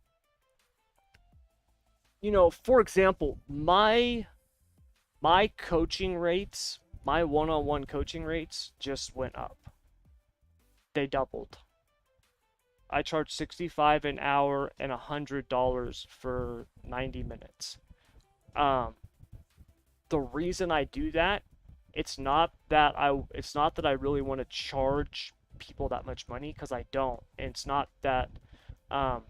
for example, my coaching rates, my one-on-one coaching rates just went up. They doubled. I charge 65 an hour and $100 for 90 minutes. Um, the reason I do that, it's not that I really want to charge people that much money because I don't. And it's not that um,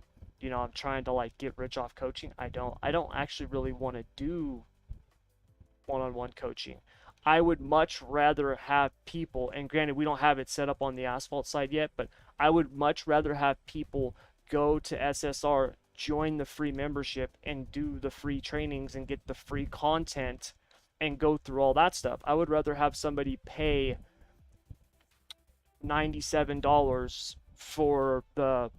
I'm trying to like get rich off coaching. I don't actually really want to do one-on-one coaching. I would much rather have people, and granted, we don't have it set up on the asphalt side yet, but I would much rather have people go to SSR, join the free membership, and do the free trainings and get the free content and go through all that stuff. I would rather have somebody pay $97 for the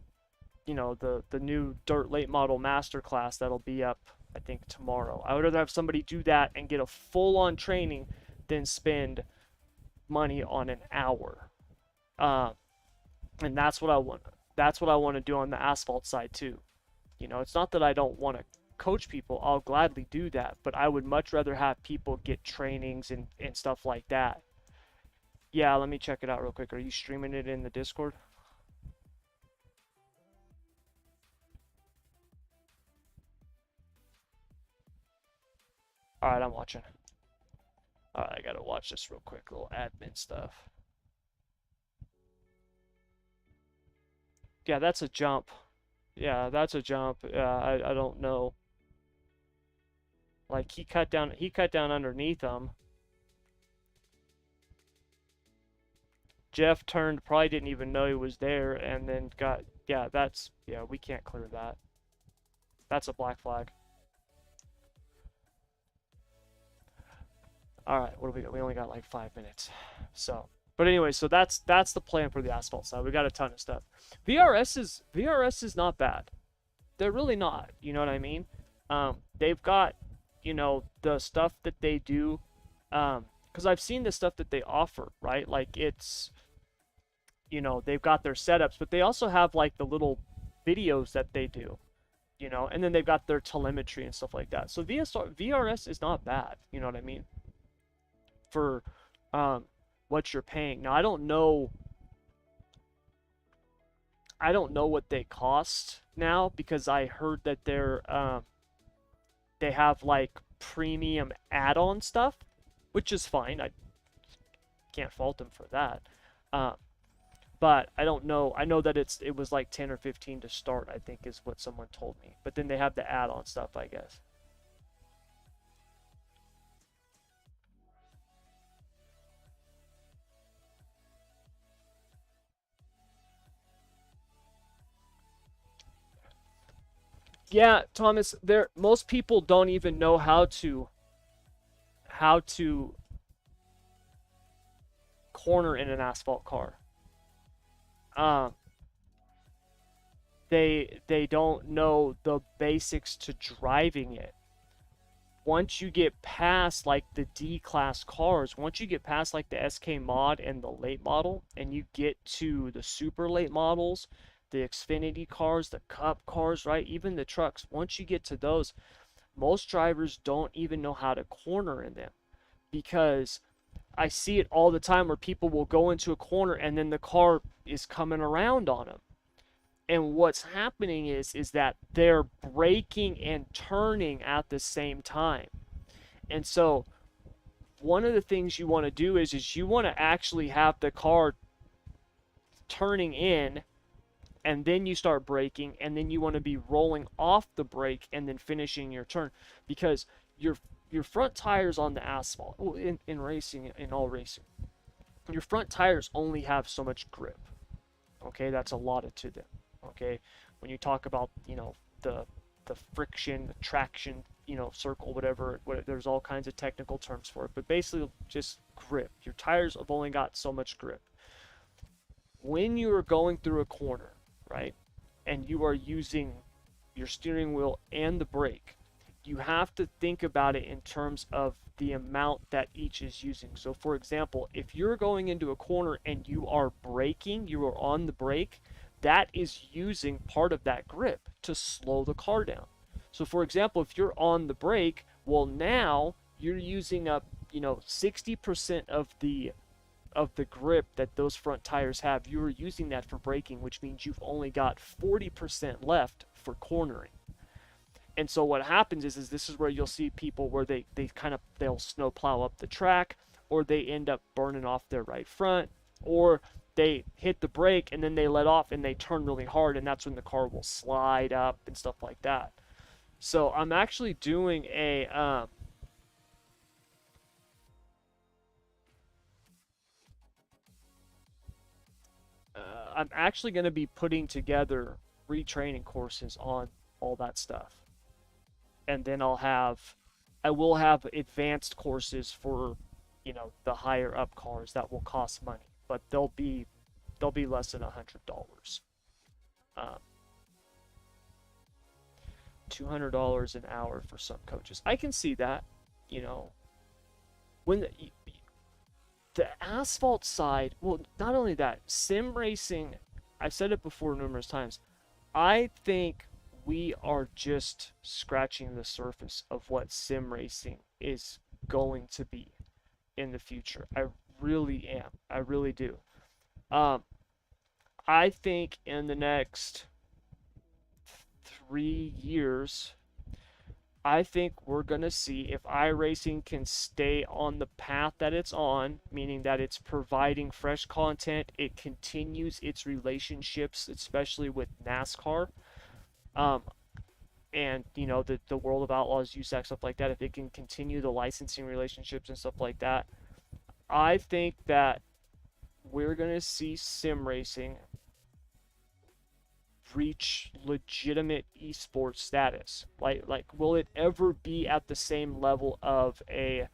new dirt late model masterclass that'll be up, I think, tomorrow. I would rather have somebody do that and get a full on training than spend money on an hour. Uh, and that's what I want. That's what I want to do on the asphalt side too. It's not that I don't want to coach people. I'll gladly do that, but I would much rather have people get trainings and stuff like that. Yeah, let me check it out real quick. Are you streaming it in the Discord? All right, I'm watching. All right, I gotta watch this real quick. Little admin stuff. Yeah, that's a jump. Yeah, that's a jump. Yeah, I don't know. Like he cut down underneath him. Jeff turned, probably didn't even know he was there, and then yeah, we can't clear that. That's a black flag. All right, what do we got? We only got like 5 minutes. So, but anyway, so that's the plan for the asphalt side. We got a ton of stuff. VRS is not bad. They're really not. You know what I mean? They've got, the stuff that they do. Because I've seen the stuff that they offer, right? Like they've got their setups, but they also have like the little videos that they do, and then they've got their telemetry and stuff like that. So VRS is not bad. You know what I mean? For what you're paying. Now, I don't know what they cost now because I heard that they have like premium add-on stuff, which is fine. I can't fault them for that. Um, but I don't know. I know that it was like 10 or 15 to start, I think is what someone told me. But then they have the add-on stuff, I guess. Yeah, Thomas, most people don't even know how to corner in an asphalt car. Um, they don't know the basics to driving it. Once you get past like the D class cars, once you get past like the SK mod and the late model, and you get to the super late models, the Xfinity cars, the Cup cars, right? Even the trucks, once you get to those, most drivers don't even know how to corner in them because I see it all the time where people will go into a corner and then the car is coming around on them. And what's happening is that they're braking and turning at the same time. And so one of the things you want to do is you want to actually have the car turning in, and then you start braking, and then you want to be rolling off the brake and then finishing your turn, because your front tires on the asphalt, well, in racing, in all racing, your front tires only have so much grip. Okay, that's allotted to them. Okay, when you talk about, the friction, the traction, circle, whatever, there's all kinds of technical terms for it, but basically just grip. Your tires have only got so much grip. When you are going through a corner, right, and you are using your steering wheel and the brake, you have to think about it in terms of the amount that each is using. So for example, if you're going into a corner and you are braking, you are on the brake, that is using part of that grip to slow the car down. So for example, if you're on the brake, well, now you're using up, 60% of the grip that those front tires have. You're using that for braking, which means you've only got 40% left for cornering. And so what happens is this is where you'll see people where they'll snow plow up the track, or they end up burning off their right front, or they hit the brake and then they let off and they turn really hard, and that's when the car will slide up and stuff like that. So I'm actually doing I'm actually going to be putting together retraining courses on all that stuff. And then I will have advanced courses for, the higher up cars that will cost money, but they'll be less than $100. Um, $200 an hour for some coaches. I can see that, when the asphalt side, well, not only that, sim racing, I've said it before numerous times, I think we are just scratching the surface of what sim racing is going to be in the future. I really am. I really do. Um, I think in the next 3 years, I think we're going to see if iRacing can stay on the path that it's on, meaning that it's providing fresh content, it continues its relationships, especially with NASCAR, um, and, the world of Outlaws, USAC, stuff like that, if it can continue the licensing relationships and stuff like that, I think that we're going to see sim racing reach legitimate esports status. Like will it ever be at the same level of a,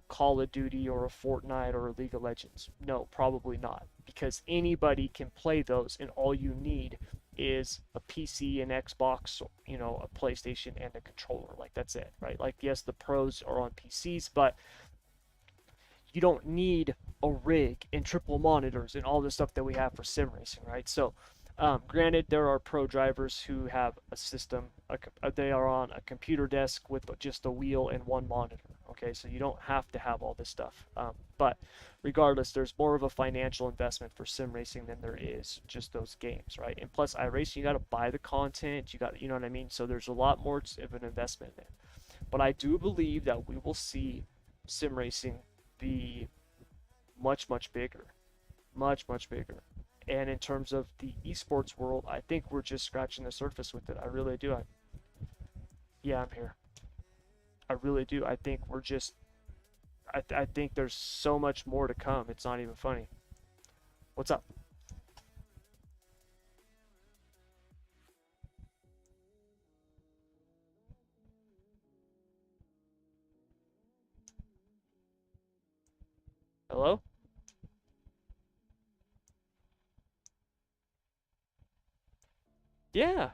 Call of Duty or a Fortnite or a League of Legends? No, probably not, because anybody can play those, and all you need is a PC, an Xbox, a PlayStation, and a controller. Like, that's it, right? Like, yes, the pros are on PCs, but you don't need a rig and triple monitors and all the stuff that we have for sim racing, right? So granted, there are pro drivers who have a system, they are on a computer desk with just a wheel and one monitor. Okay, so you don't have to have all this stuff. But regardless, there's more of a financial investment for sim racing than there is just those games, right? And plus, iRacing, you got to buy the content, you know what I mean? So there's a lot more of an investment in it. But I do believe that we will see sim racing be much, much bigger. Much, much bigger. And in terms of the esports world, I think we're just scratching the surface with it. I really do. Yeah, I'm here. I really do. I think we're just. I think there's so much more to come. It's not even funny. What's up? Hello? Yeah.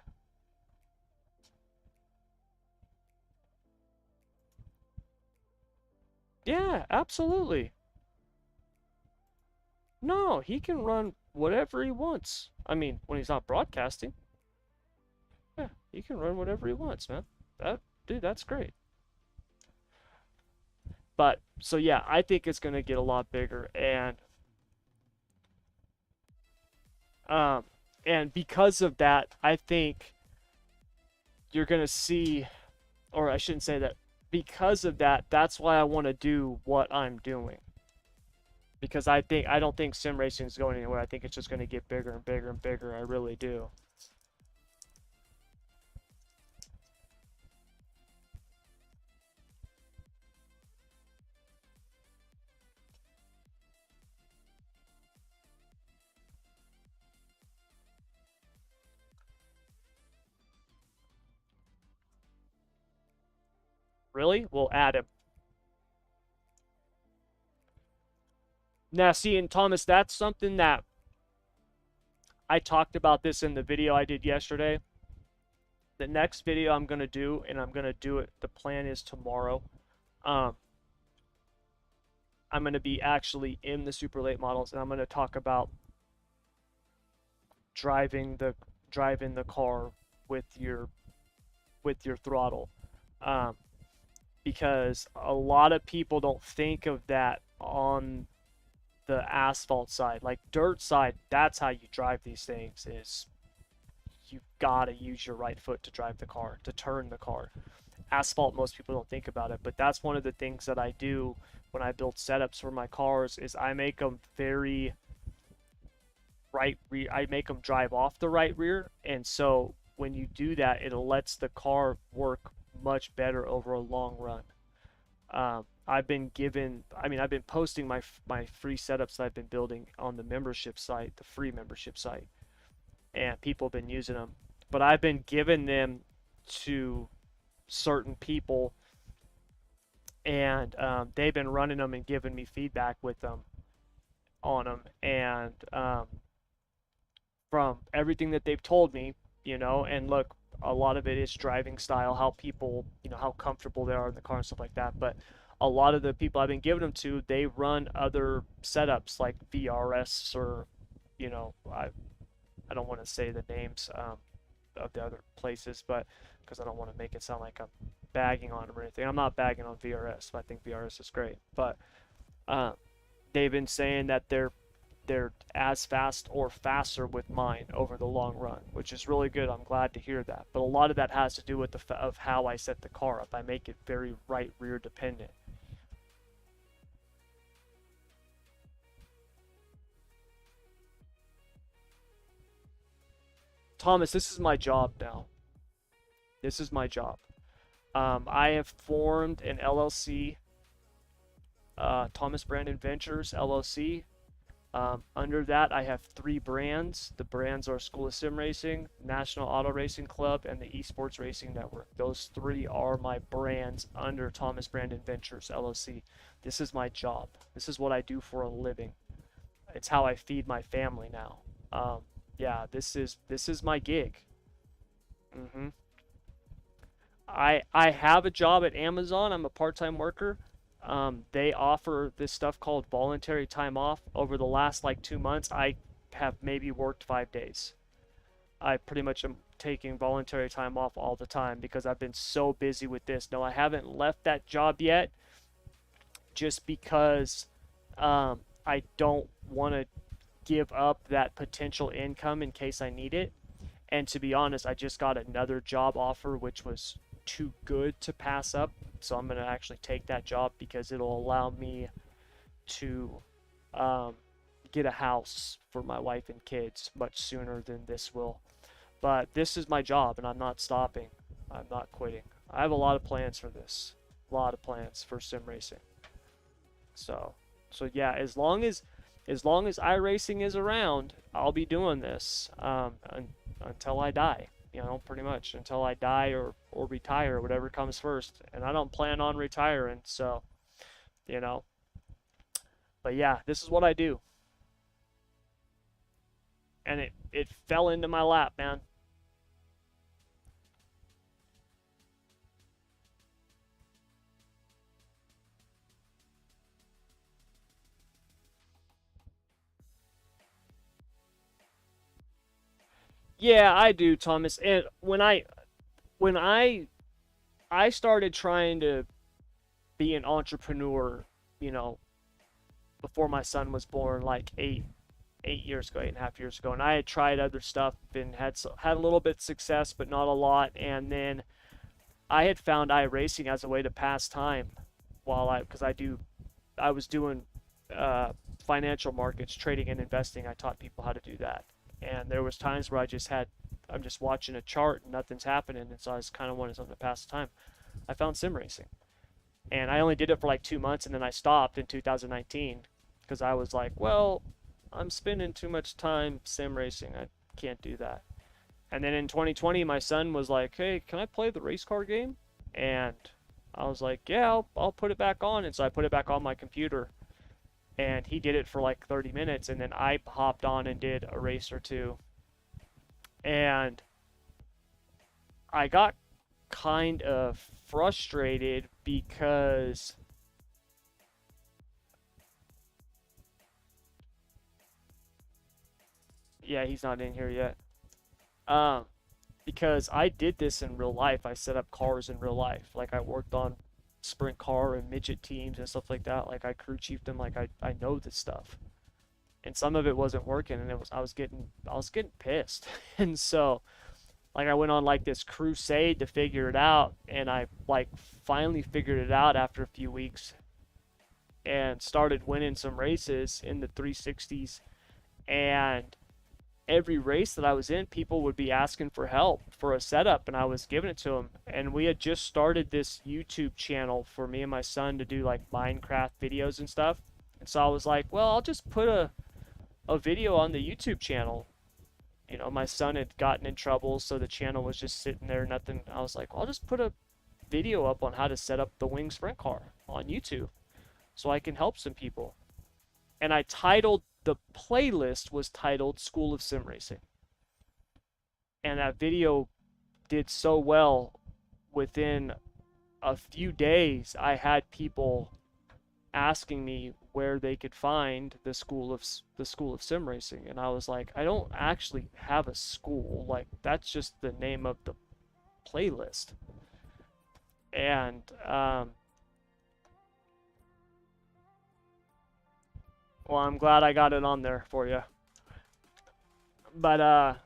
Yeah, absolutely. No, he can run whatever he wants. I mean, when he's not broadcasting. Yeah, he can run whatever he wants, man. Dude, that's great. But so yeah, I think it's going to get a lot bigger, um and because of that, I think you're going to see, or I shouldn't say that, because of that, that's why I want to do what I'm doing. Because I don't think sim racing is going anywhere. I think it's just going to get bigger and bigger and bigger. I really do. Really? We'll add him. Now, see, and Thomas, that's something that I talked about this in the video I did yesterday. The next video I'm going to do, and I'm going to do it, the plan is tomorrow. Um, I'm going to be actually in the super late models, and I'm going to talk about driving the car with your throttle, um, because a lot of people don't think of that on the asphalt side. Like dirt side, that's how you drive these things. Is you gotta use your right foot to drive the car, to turn the car. Asphalt, most people don't think about it, but that's one of the things that I do when I build setups for my cars. Is I make them very right rear. I make them drive off the right rear, and so when you do that, it lets the car work much better over a long run. I've been given, I mean, I've been posting my free setups that I've been building on the membership site, the free membership site, and people have been using them. But I've been giving them to certain people, and they've been running them and giving me feedback with them on them. And from everything that they've told me, and look, a lot of it is driving style, how people, how comfortable they are in the car and stuff like that. But a lot of the people I've been giving them to, they run other setups like VRS, or, I don't want to say the names of the other places, but because I don't want to make it sound like I'm bagging on them or anything. I'm not bagging on VRS. I think VRS is great, but uh, they've been saying that they're as fast or faster with mine over the long run, which is really good. I'm glad to hear that. But a lot of that has to do with of how I set the car up. I make it very right rear dependent. Thomas, this is my job now. This is my job. I have formed an LLC, Thomas Brandon Ventures LLC. Under that, I have 3 brands. The brands are School of Sim Racing, National Auto Racing Club, and the Esports Racing Network. Those 3 are my brands under Thomas Brandon Ventures LLC. This is my job. This is what I do for a living. It's how I feed my family now. Yeah, this is my gig. hmm I have a job at Amazon. I'm a part-time worker. They offer this stuff called voluntary time off. Over the last like 2 months, I have maybe worked 5 days. I pretty much am taking voluntary time off all the time because I've been so busy with this. No, I haven't left that job yet, just because I don't want to give up that potential income in case I need it. And to be honest, I just got another job offer, which was too good to pass up. So I'm going to actually take that job because it'll allow me to um, get a house for my wife and kids much sooner than this will. But this is my job, and I'm not stopping. I'm not quitting. I have a lot of plans for this. A lot of plans for sim racing. So yeah, as long as iRacing is around, I'll be doing this until I die. Pretty much until I die or retire, whatever comes first. And I don't plan on retiring, so you know. But yeah, this is what I do, and it fell into my lap, man. Yeah, I do, Thomas. And when I started trying to be an entrepreneur, you know, before my son was born, like 8 years ago, 8.5 years ago. And I had tried other stuff and had a little bit of success, but not a lot. And then I had found iRacing as a way to pass time because I was doing financial markets, trading and investing. I taught people how to do that. And there was times where I'm just watching a chart and nothing's happening. And so I just kind of wanted something to pass the time. I found sim racing. And I only did it for like 2 months, and then I stopped in 2019 because I was like, well, I'm spending too much time sim racing. I can't do that. And then in 2020, my son was like, hey, can I play the race car game? And I was like, yeah, I'll put it back on. And so I put it back on my computer, and he did it for like 30 minutes. And then I hopped on and did a race or two. And I got kind of frustrated because yeah, he's not in here yet. Um, because I did this in real life. I set up cars in real life. Like I worked on sprint car and midget teams and stuff like that. Like I crew chiefed them. Like I know this stuff. And some of it wasn't working, and I was getting pissed. And so like I went on like this crusade to figure it out, and I like finally figured it out after a few weeks and started winning some races in the 360s. And every race that I was in, people would be asking for help for a setup, and I was giving it to them. And we had just started this YouTube channel for me and my son to do like Minecraft videos and stuff. And so I was like, well, I'll just put a video on the YouTube channel. You know, my son had gotten in trouble, so the channel was just sitting there, nothing. I was like, well, I'll just put a video up on how to set up the wing sprint car on YouTube so I can help some people. And I titled the playlist was titled School of Sim Racing. And that video did so well. Within a few days, I had people asking me where they could find the school of sim racing, and I was like, I don't actually have a school. Like that's just the name of the playlist. And well, I'm glad I got it on there for you. But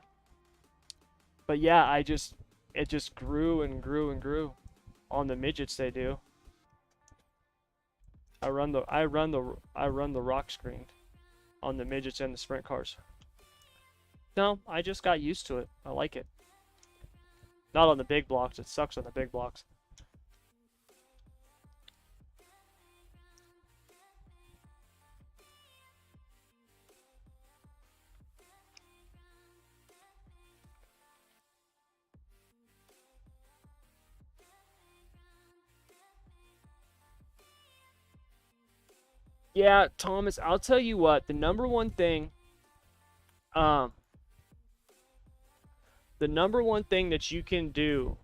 yeah, it just grew and grew and grew on the midgets they do. I run the rock screen on the midgets and the sprint cars. No, I just got used to it. I like it. Not on the big blocks. It sucks on the big blocks. Yeah, Thomas, I'll tell you what, um, the number one thing that you can do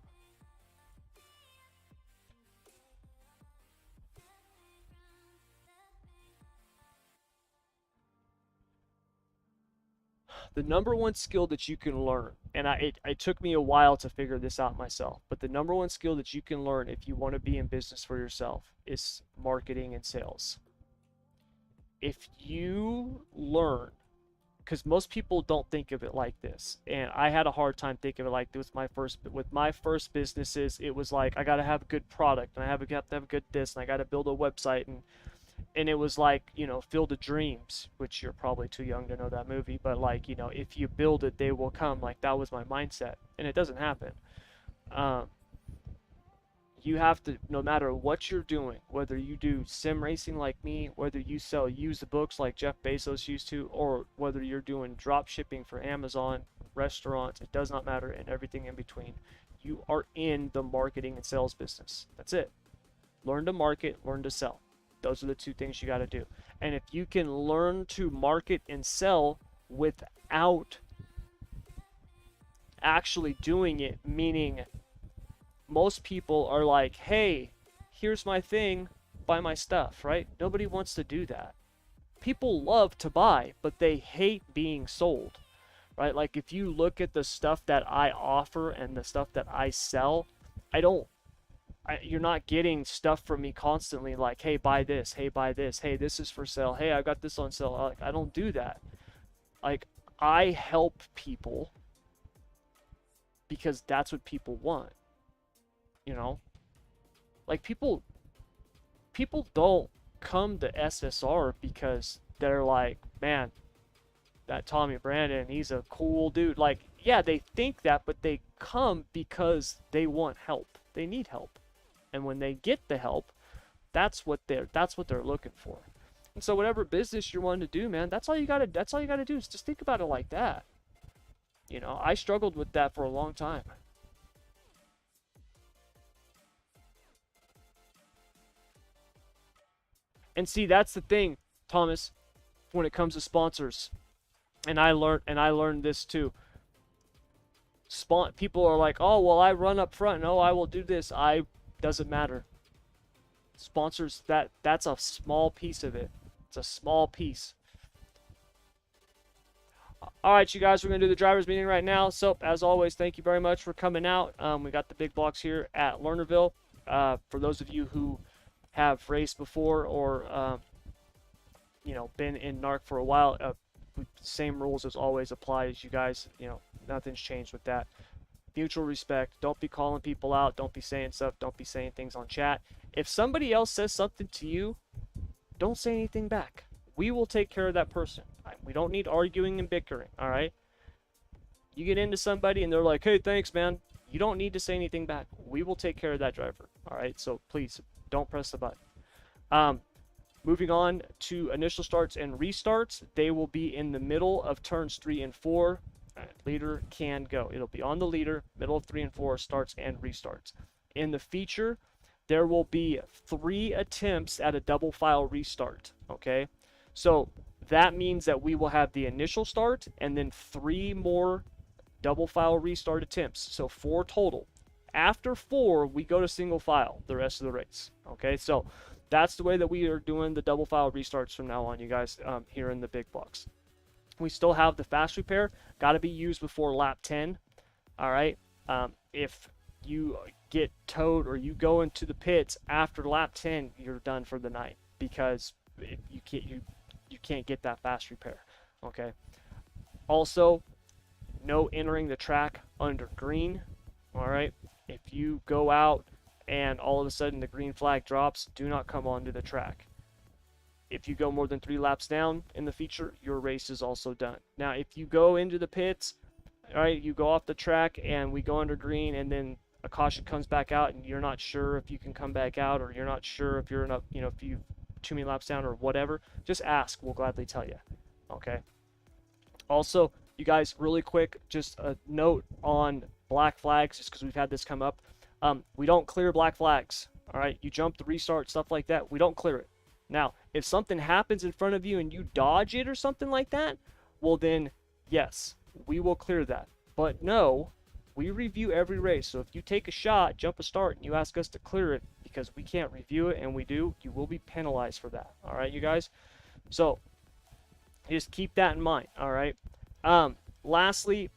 the number one skill that you can learn, and it took me a while to figure this out myself, but the number one skill that you can learn if you want to be in business for yourself is marketing and sales. If you learn, because most people don't think of it like this, and I had a hard time thinking of it like this with my first businesses. It was like I got to have a good product, and I have to have a good this, and I got to build a website, and it was like, you know, Field of Dreams, which you're probably too young to know that movie, but like, you know, if you build it, they will come. Like that was my mindset, and it doesn't happen. Um, you have to, no matter what you're doing, whether you do sim racing like me, whether you sell used books like Jeff Bezos used to, or whether you're doing drop shipping for Amazon, restaurants, it does not matter, and everything in between. You are in the marketing and sales business. That's it. Learn to market, learn to sell. Those are the two things you got to do. And if you can learn to market and sell without actually doing it, meaning most people are like, hey, here's my thing, buy my stuff, right? Nobody wants to do that. People love to buy, but they hate being sold, right? Like if you look at the stuff that I offer and the stuff that I sell, I don't you're not getting stuff from me constantly like, hey, buy this, hey, buy this, hey, this is for sale, hey, I got this on sale. Like, I don't do that. Like, I help people because that's what people want, you know? Like, people don't come to SSR because they're like, man, that Tommy Brandon, he's a cool dude. Like, yeah, they think that, but they come because they want help. They need help. And when they get the help, that's what they're looking for. And so whatever business you're wanting to do, man, that's all you gotta do is just think about it like that. You know, I struggled with that for a long time. And see, that's the thing, Thomas, when it comes to sponsors. And I learned this too. People are like, "Oh, well, I run up front. No, I will do this." Doesn't matter. Sponsors, that's a small piece of it. It's a small piece. All right, you guys, we're going to do the drivers meeting right now. So, as always, thank you very much for coming out. We got the big blocks here at Lernerville. For those of you who have raced before or, been in NARC for a while, same rules as always apply as you guys. Nothing's changed with that. Mutual respect. Don't be calling people out. Don't be saying stuff. Don't be saying things on chat. If somebody else says something to you, don't say anything back. We will take care of that person. We don't need arguing and bickering, all right? You get into somebody and they're like, hey, thanks, man. You don't need to say anything back. We will take care of that driver, all right? So please, don't press the button. Moving on to initial starts and restarts, they will be in the middle of turns 3 and 4. Leader can go. It'll be on the leader, middle of 3 and 4, starts and restarts. In the feature, there will be 3 attempts at a double file restart, okay? So that means that we will have the initial start and then 3 more double file restart attempts, so 4 total. After 4, we go to single file the rest of the race, okay? So that's the way that we are doing the double file restarts from now on, you guys, here in the big blocks. We still have the fast repair, got to be used before lap 10, all right? If you get towed or you go into the pits after lap 10, you're done for the night because you can't get that fast repair, okay? Also, no entering the track under green, all right? If you go out and all of a sudden the green flag drops, do not come onto the track. If you go more than 3 laps down in the feature, your race is also done. Now, if you go into the pits, all right, you go off the track and we go under green and then a caution comes back out and you're not sure if you can come back out or you're not sure if you're enough, if you too many laps down or whatever, just ask. We'll gladly tell you. Okay. Also, you guys, really quick, just a note on black flags, just because we've had this come up. We don't clear black flags. All right, you jump the restart, stuff like that. We don't clear it. Now, if something happens in front of you and you dodge it or something like that, well then, yes, we will clear that. But no, we review every race. So if you take a shot, jump a start, and you ask us to clear it because we can't review it, and we do, you will be penalized for that. All right, you guys? So just keep that in mind, all right? Lastly,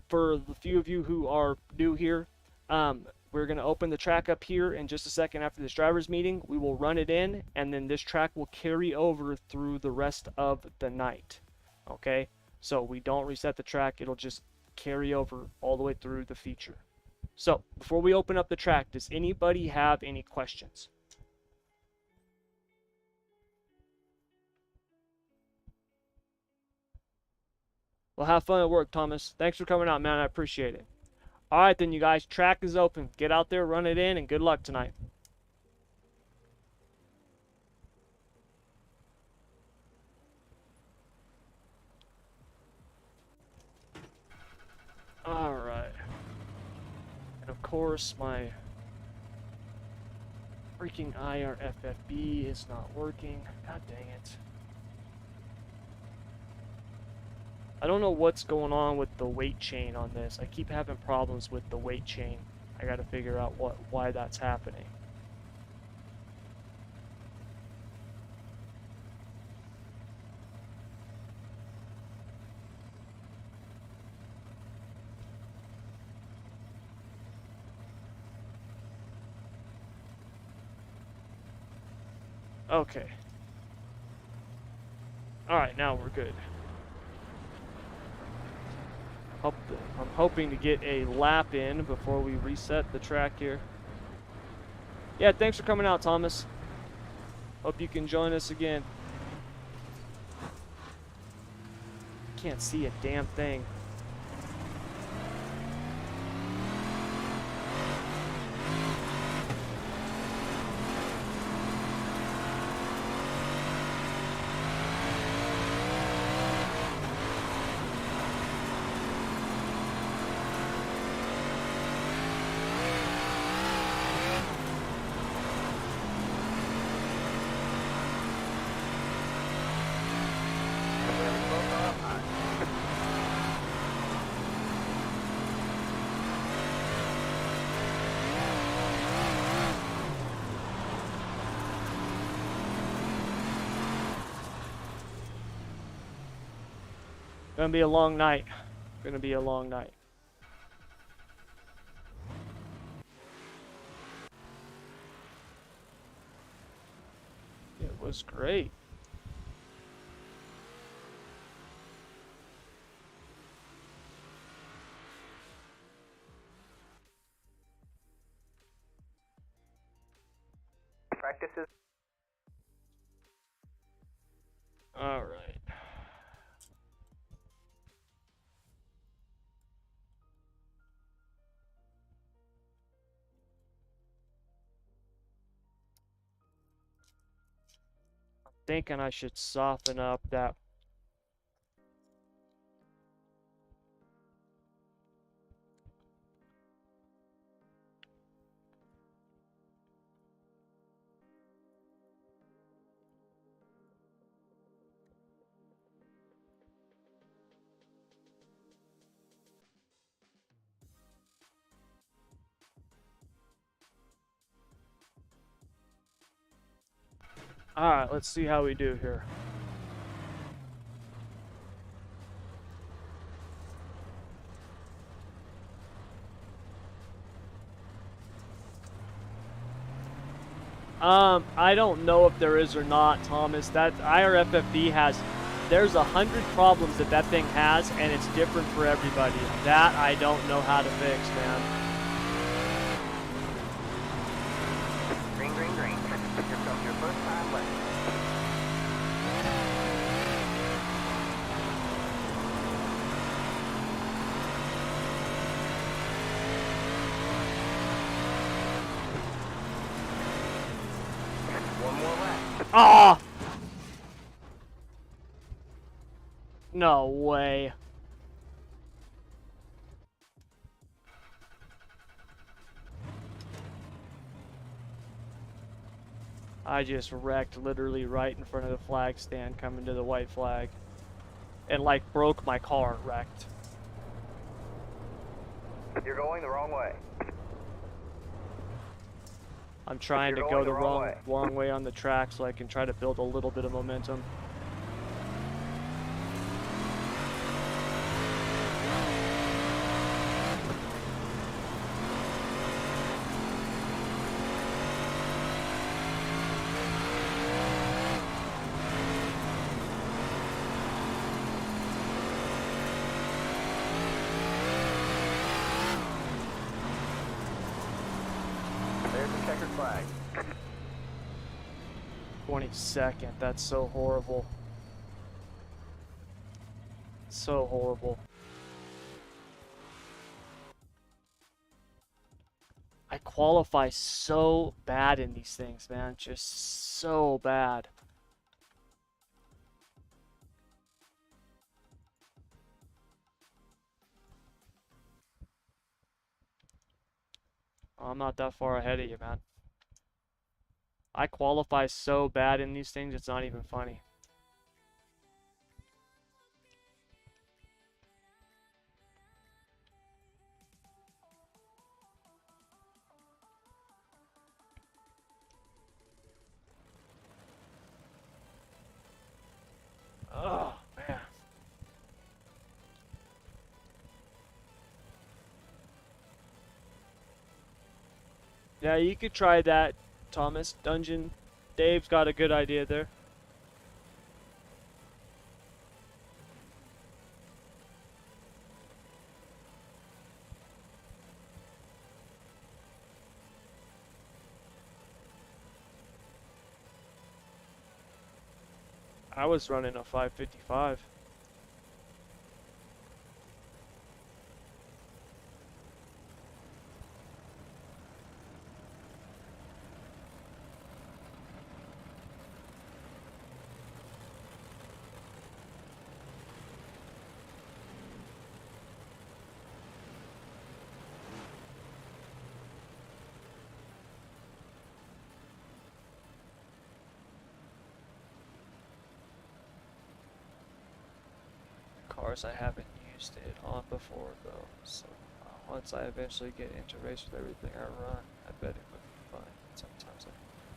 for the few of you who are new here, we're going to open the track up here in just a second after this driver's meeting. We will run it in, and then this track will carry over through the rest of the night, okay? So we don't reset the track. It'll just carry over all the way through the feature. So before we open up the track, does anybody have any questions? Well, have fun at work, Thomas. Thanks for coming out, man. I appreciate it. All right, then, you guys. Track is open. Get out there, run it in, and good luck tonight. All right. And, of course, my freaking IRFFB is not working. God dang it. I don't know what's going on with the weight chain on this. I keep having problems with the weight chain. I gotta figure out why that's happening. Okay. Alright, now we're good. I'm hoping to get a lap in before we reset the track here. Yeah, thanks for coming out, Thomas. Hope you can join us again. Can't see a damn thing. Gonna be a long night. Gonna be a long night. It was great. Practices. All right. Thinking I should soften up that. All right, let's see how we do here. I don't know if there is or not, Thomas. That IRFFV has, there's 100 problems that thing has, and it's different for everybody. That I don't know how to fix, man. Green, green, green. Here comes your first time left. One more lap. Ah! No way. I just wrecked literally right in front of the flag stand coming to the white flag. And like broke my car, wrecked. You're going the wrong way. I'm trying to You're go going the the wrong way. wrong way on the track so I can try to build a little bit of momentum. There's the checkered flag. 22nd, that's so horrible. So horrible. I qualify so bad in these things, man. Just so bad. I'm not that far ahead of you, man. I qualify so bad in these things, it's not even funny. Oh, man. Yeah, you could try that, Thomas. Dungeon Dave's got a good idea there. I was running a 555. Cars I haven't used it on before though, so once I eventually get into race with everything I run, I bet it would be fun. Sometimes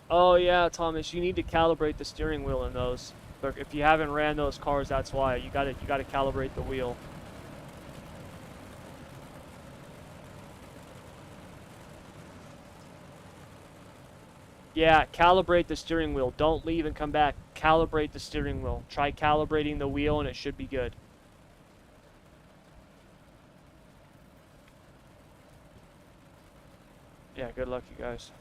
oh yeah, Thomas, you need to calibrate the steering wheel in those. But if you haven't ran those cars, that's why. You gotta calibrate the wheel. Yeah, calibrate the steering wheel. Don't leave and come back. Calibrate the steering wheel. Try calibrating the wheel and it should be good. Yeah, good luck, you guys.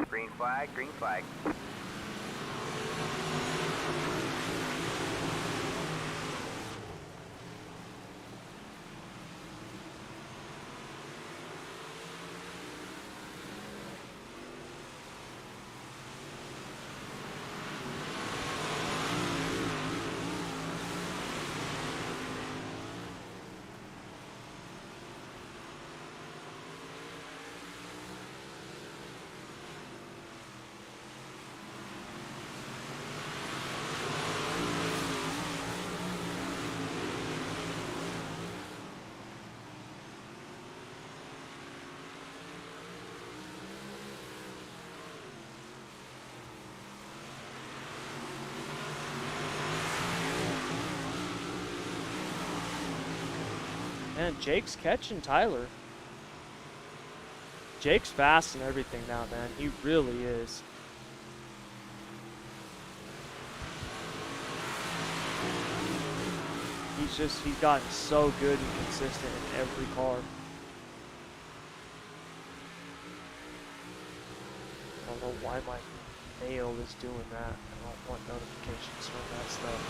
Green flag, green flag. Man, Jake's catching Tyler. Jake's fast and everything now, man. He really is. He's gotten so good and consistent in every car. I don't know why my mail is doing that. I don't want notifications from that stuff.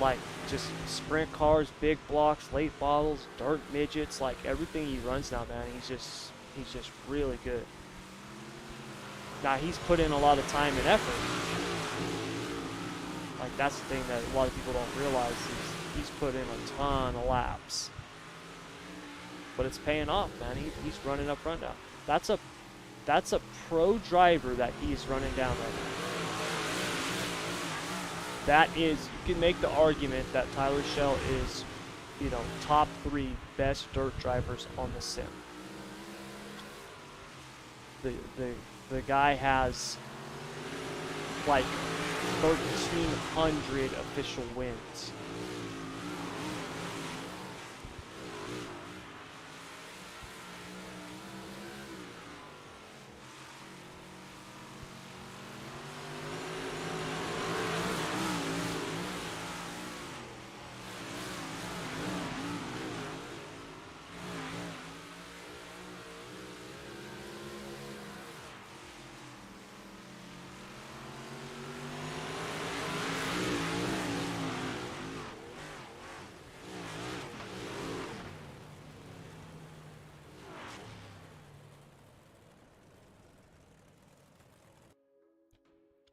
Like, just sprint cars, big blocks, late bottles, dirt midgets, like everything he runs now, man, he's just really good. Now, he's put in a lot of time and effort. Like, that's the thing that a lot of people don't realize is he's put in a ton of laps. But it's paying off, man. He's running up front now. That's a pro driver that he's running down right now. That is, you can make the argument that Tyler Shell is, you know, top 3 best dirt drivers on the sim. The guy has like 1,300 official wins.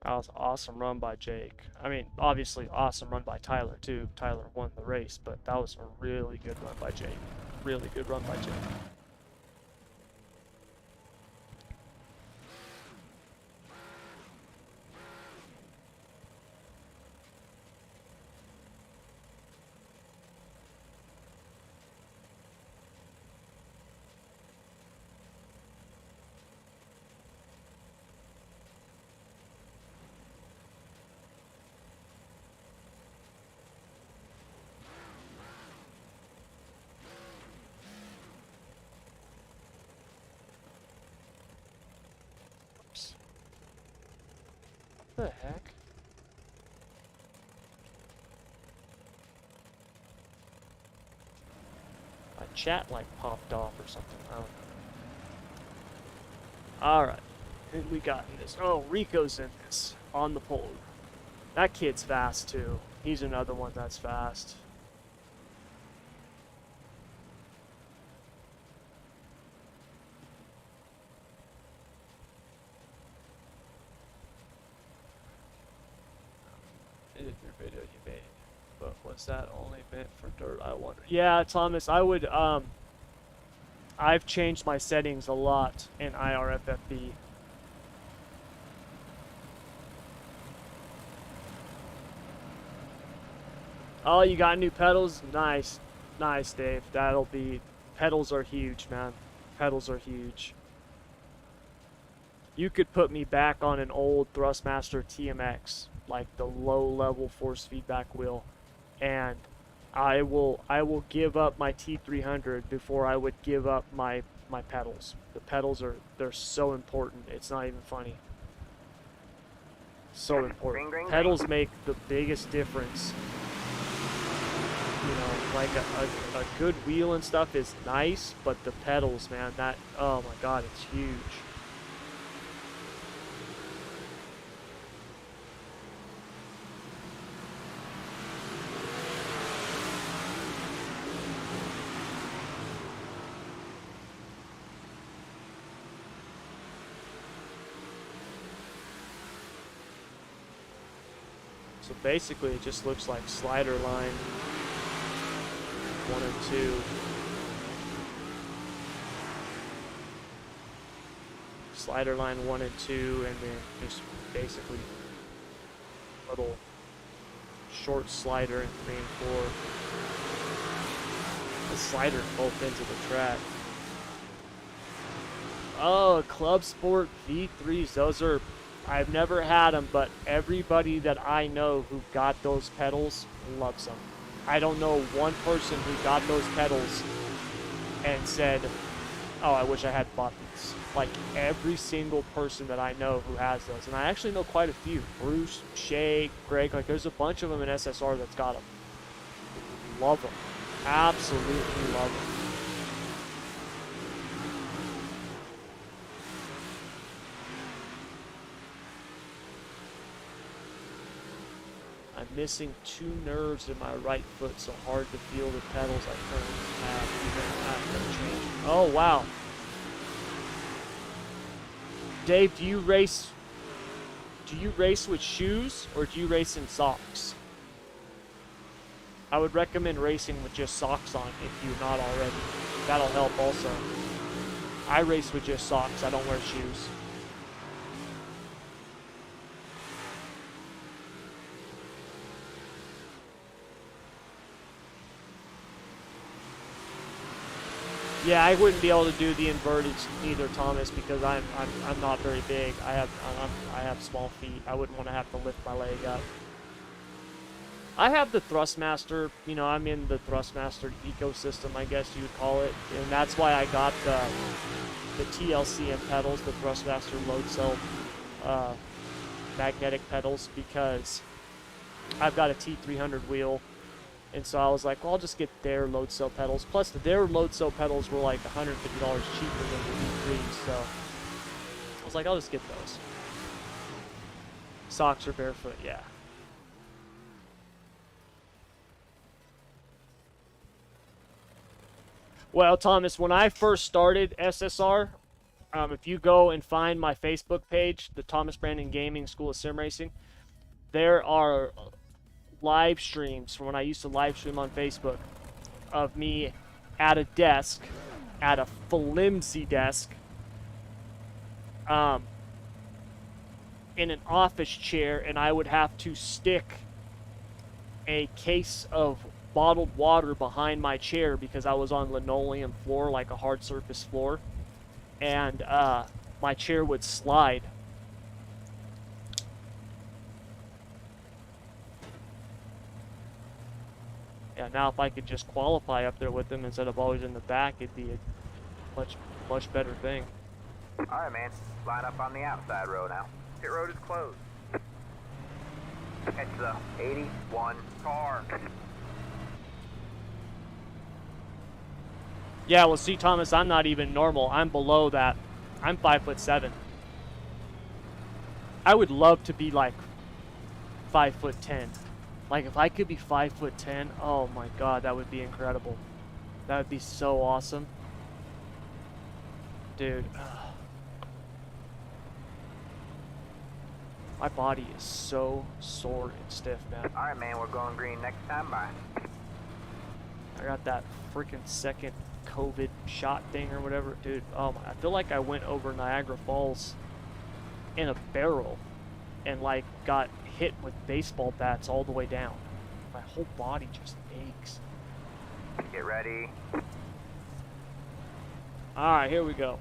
That was an awesome run by Jake. I mean, obviously awesome run by Tyler too. Tyler won the race, but that was a really good run by Jake. Really good run by Jake. The heck? My chat like popped off or something. I don't know. Alright. Who we got in this? Oh, Rico's in this. On the pole. That kid's fast too. He's another one that's fast. Your video you made, but was that only meant for dirt? I wonder. Yeah, Thomas, I would. I've changed my settings a lot in IRFFB. Oh, you got new pedals? Nice, nice, Dave. That'll be. Pedals are huge, man. Pedals are huge. You could put me back on an old Thrustmaster TMX, like the low-level force feedback wheel, and I will give up my T300 before I would give up my pedals. The pedals they're so important. It's not even funny. So important. Pedals make the biggest difference. You know, like a good wheel and stuff is nice, but the pedals, man, that, oh my god, it's huge. So basically it just looks like slider line 1 and 2. Slider line 1 and 2, and then just basically little short slider in 3 and 4. The slider both ends of the track. Oh, Club Sport V3s. Those are, I've never had them, but everybody that I know who got those pedals loves them. I don't know one person who got those pedals and said, oh, I wish I had bought these. Like, every single person that I know who has those, and I actually know quite a few. Bruce, Shay, Greg, like, there's a bunch of them in SSR that's got them. Love them. Absolutely love them. I'm missing 2 nerves in my right foot, so hard to feel the pedals I currently have, even after change. Oh, wow. Dave, do you race with shoes, or do you race in socks? I would recommend racing with just socks on if you're not already. That'll help also. I race with just socks. I don't wear shoes. Yeah, I wouldn't be able to do the inverted either, Thomas, because I'm not very big. I have small feet. I wouldn't want to have to lift my leg up. I have the Thrustmaster. You know, I'm in the Thrustmaster ecosystem, I guess you would call it, and that's why I got the TLCM pedals, the Thrustmaster load cell magnetic pedals, because I've got a T300 wheel. And so I was like, well, I'll just get their load cell pedals. Plus, their load cell pedals were like $150 cheaper than the V3s, so I was like, I'll just get those. Socks or barefoot, yeah. Well, Thomas, when I first started SSR, if you go and find my Facebook page, the Thomas Brandon Gaming School of Sim Racing, there are live streams from when I used to live stream on Facebook of me at a desk, at a flimsy desk, in an office chair, and I would have to stick a case of bottled water behind my chair because I was on linoleum floor, like a hard surface floor, and my chair would slide. Yeah, now if I could just qualify up there with them instead of always in the back, it'd be a much better thing. Alright, man. Line up on the outside row now. Pit road is closed. It's the 81 car. Yeah, well, see, Thomas, I'm not even normal. I'm below that. I'm 5'7". I would love to be like 5'10". Like if I could be 5'10", oh my God, that would be incredible. That would be so awesome, dude. My body is so sore and stiff, man. All right, man, we're going green next time. Bye. I got that freaking second COVID shot thing or whatever, dude. I feel like I went over Niagara Falls in a barrel and like got hit with baseball bats all the way down. My whole body just aches. Get ready. All right, here we go.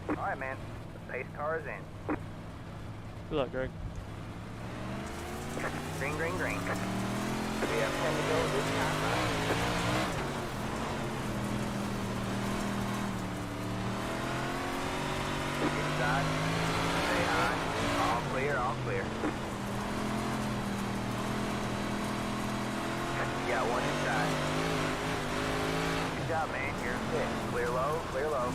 All right, man. The pace car is in. Good luck, Greg. Green, green, green. We have 10 to go this time. Bye. Inside. Stay high. All clear, all clear. You got one inside. Good job, man. You're fit. Clear low, clear low.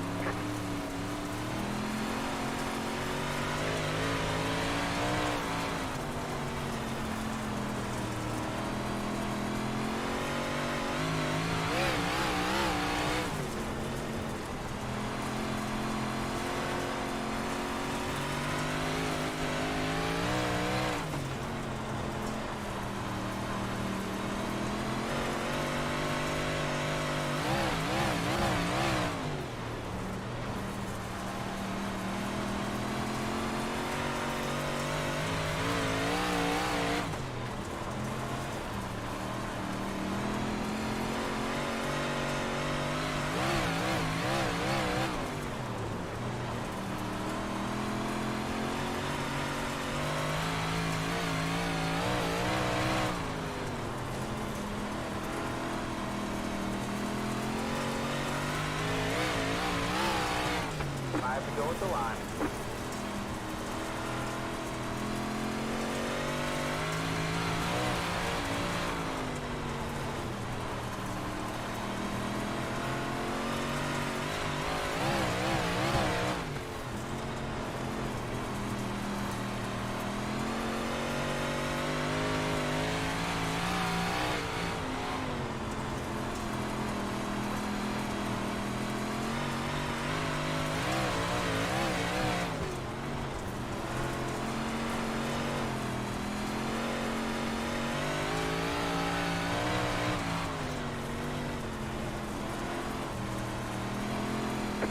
Five to go with the line.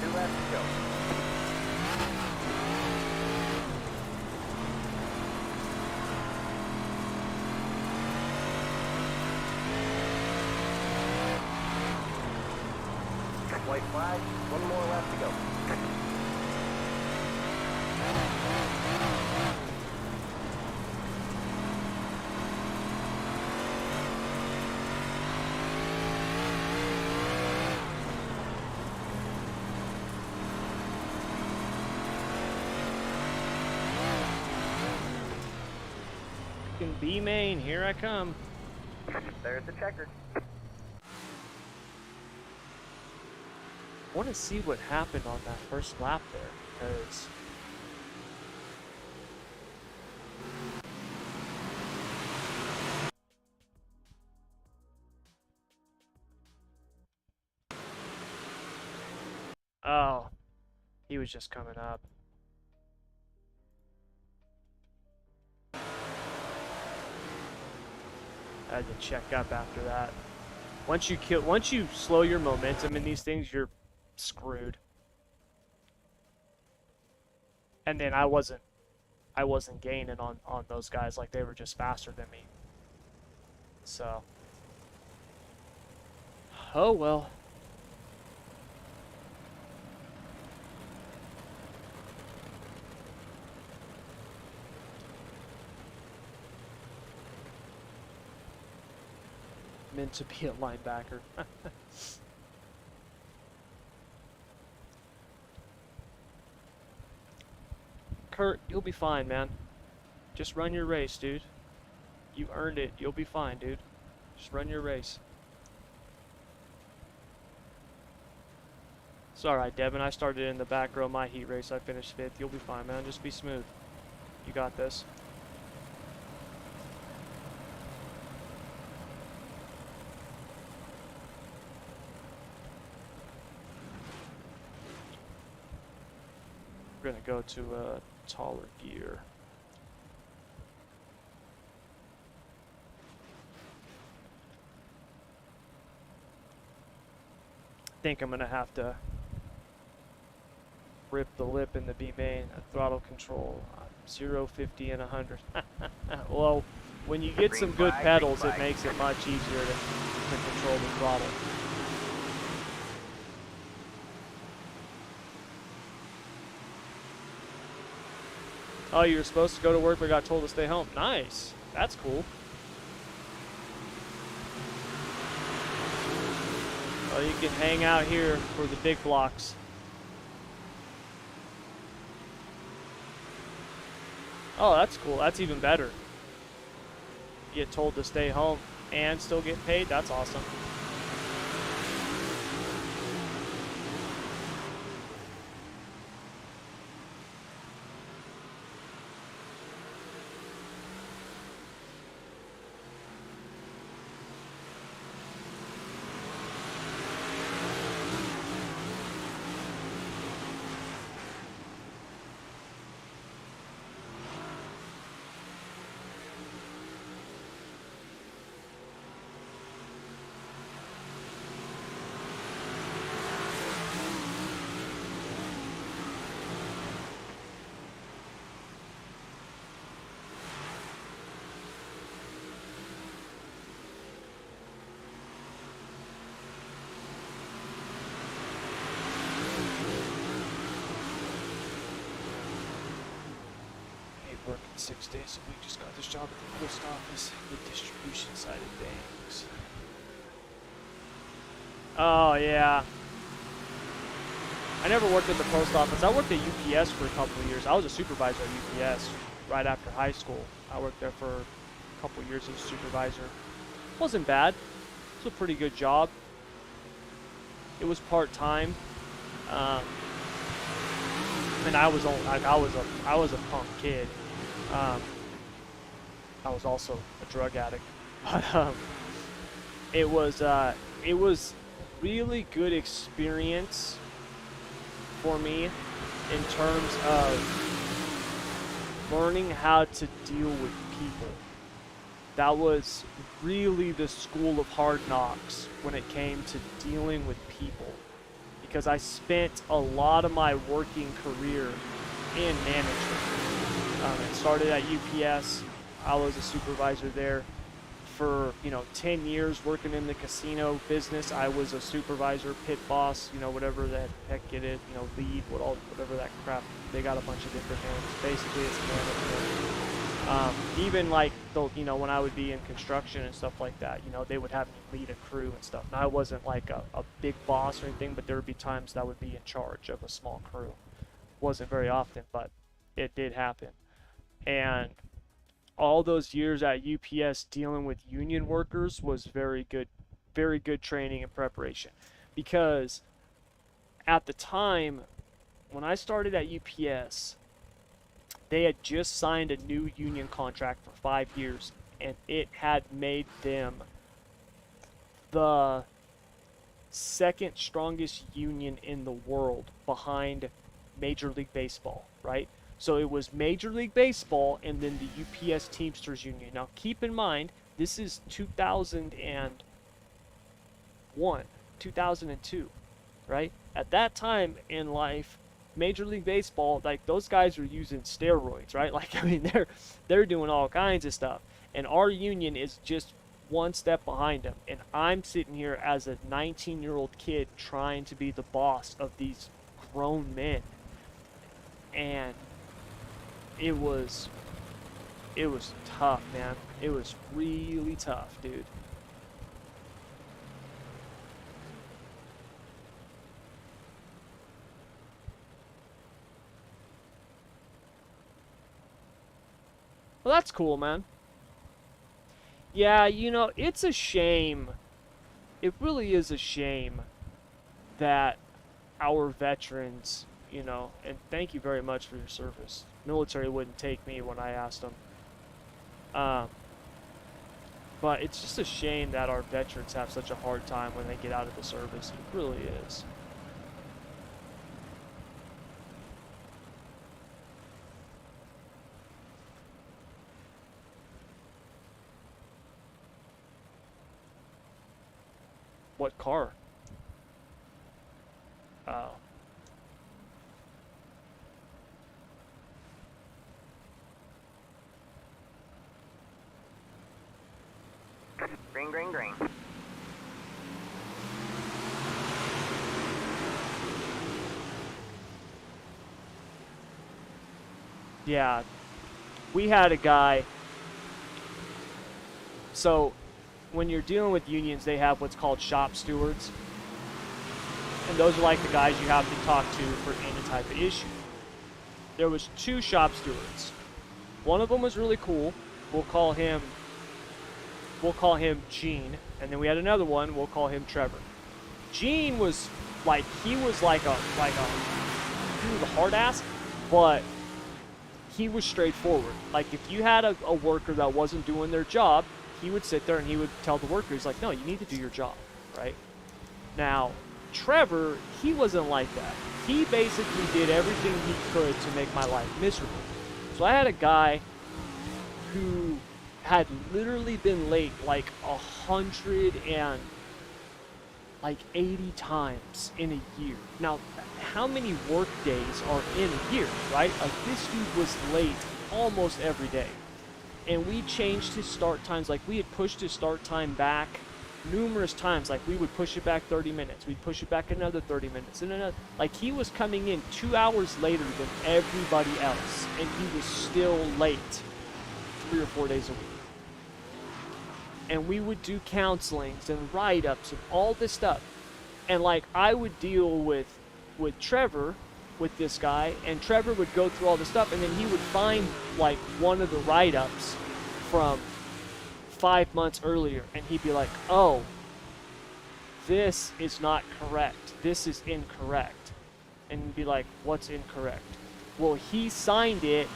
Two left to go. White flag, one more left to go. B main, here I come. There's the checker. I want to see what happened on that first lap there, because oh, he was just coming up. I had to check up after that. Once you slow your momentum in these things, you're screwed. And then I wasn't gaining on those guys, like they were just faster than me. So, oh well. Meant to be a linebacker. Kurt, you'll be fine, man. Just run your race, dude. You earned it. You'll be fine, dude. Just run your race. It's alright, Devin. I started in the back row my heat race. I finished 5th. You'll be fine, man. Just be smooth. You got this. We're gonna go to a taller gear. I think I'm gonna have to rip the lip in the B main at throttle control. 0, 50, and 100. Well, when you get some good pedals, it makes it much easier to control the throttle. Oh, you were supposed to go to work but got told to stay home. Nice. That's cool. Well, you can hang out here for the big blocks. Oh, that's cool. That's even better. You get told to stay home and still get paid. That's awesome. Working 6 days a week, just got this job at the post office, the distribution side of things. Oh, yeah. I never worked at the post office. I worked at UPS for a couple of years. I was a supervisor at UPS right after high school. I worked there for a couple of years as a supervisor. Wasn't bad. It was a pretty good job. It was part-time. And I was a punk kid. I was also a drug addict, but it was really good experience for me in terms of learning how to deal with people. That was really the school of hard knocks when it came to dealing with people, because I spent a lot of my working career in management. It started at UPS. I was a supervisor there for 10 years working in the casino business. I was a supervisor, pit boss, whatever that heck it is, lead, whatever that crap. They got a bunch of different names. Basically, it's management. Even like when I would be in construction and stuff like that, they would have me lead a crew and stuff. And I wasn't like a big boss or anything, but there would be times that I would be in charge of a small crew. Wasn't very often, but it did happen. And all those years at UPS dealing with union workers was very good training and preparation. Because at the time, when I started at UPS, they had just signed a new union contract for 5 years, and it had made them the second strongest union in the world behind Major League Baseball, right? So it was Major League Baseball and then the UPS Teamsters Union. Now keep in mind, this is 2001, 2002, right? At that time in life, Major League Baseball, like those guys were using steroids, right? Like, I mean, they're doing all kinds of stuff. And our union is just one step behind them. And I'm sitting here as a 19-year-old kid trying to be the boss of these grown men. And it was tough, man. It was really tough, dude. Well, that's cool, man. Yeah, you know, it's a shame. It really is a shame that our veterans, you know, and thank you very much for your service. Military wouldn't take me when I asked them. Um, but it's just a shame that our veterans have such a hard time when they get out of the service. It really is. What car? Oh. Green, green, green. Yeah. We had a guy. So, when you're dealing with unions, they have what's called shop stewards. And those are like the guys you have to talk to for any type of issue. There was 2 shop stewards. One of them was really cool. We'll call him Gene. And then we had another one, we'll call him Trevor. Gene was like, he was a hard ass, but he was straightforward. Like, if you had a worker that wasn't doing their job, he would sit there and he would tell the worker, he's like, no, you need to do your job, right? Now, Trevor, he wasn't like that. He basically did everything he could to make my life miserable. So I had a guy who had literally been late like 180 times in a year. Now, how many work days are in a year, right? Like, this dude was late almost every day. And we changed his start times. Like, we had pushed his start time back numerous times. Like, we would push it back 30 minutes. We'd push it back another 30 minutes. And another. Like, he was coming in 2 hours later than everybody else. And he was still late 3 or 4 days a week. And we would do counselings and write-ups and all this stuff. And, like, I would deal with Trevor, with this guy, and Trevor would go through all this stuff, and then he would find, like, one of the write-ups from 5 months earlier, and he'd be like, oh, this is not correct. This is incorrect. And he'd be like, what's incorrect? Well, he signed it,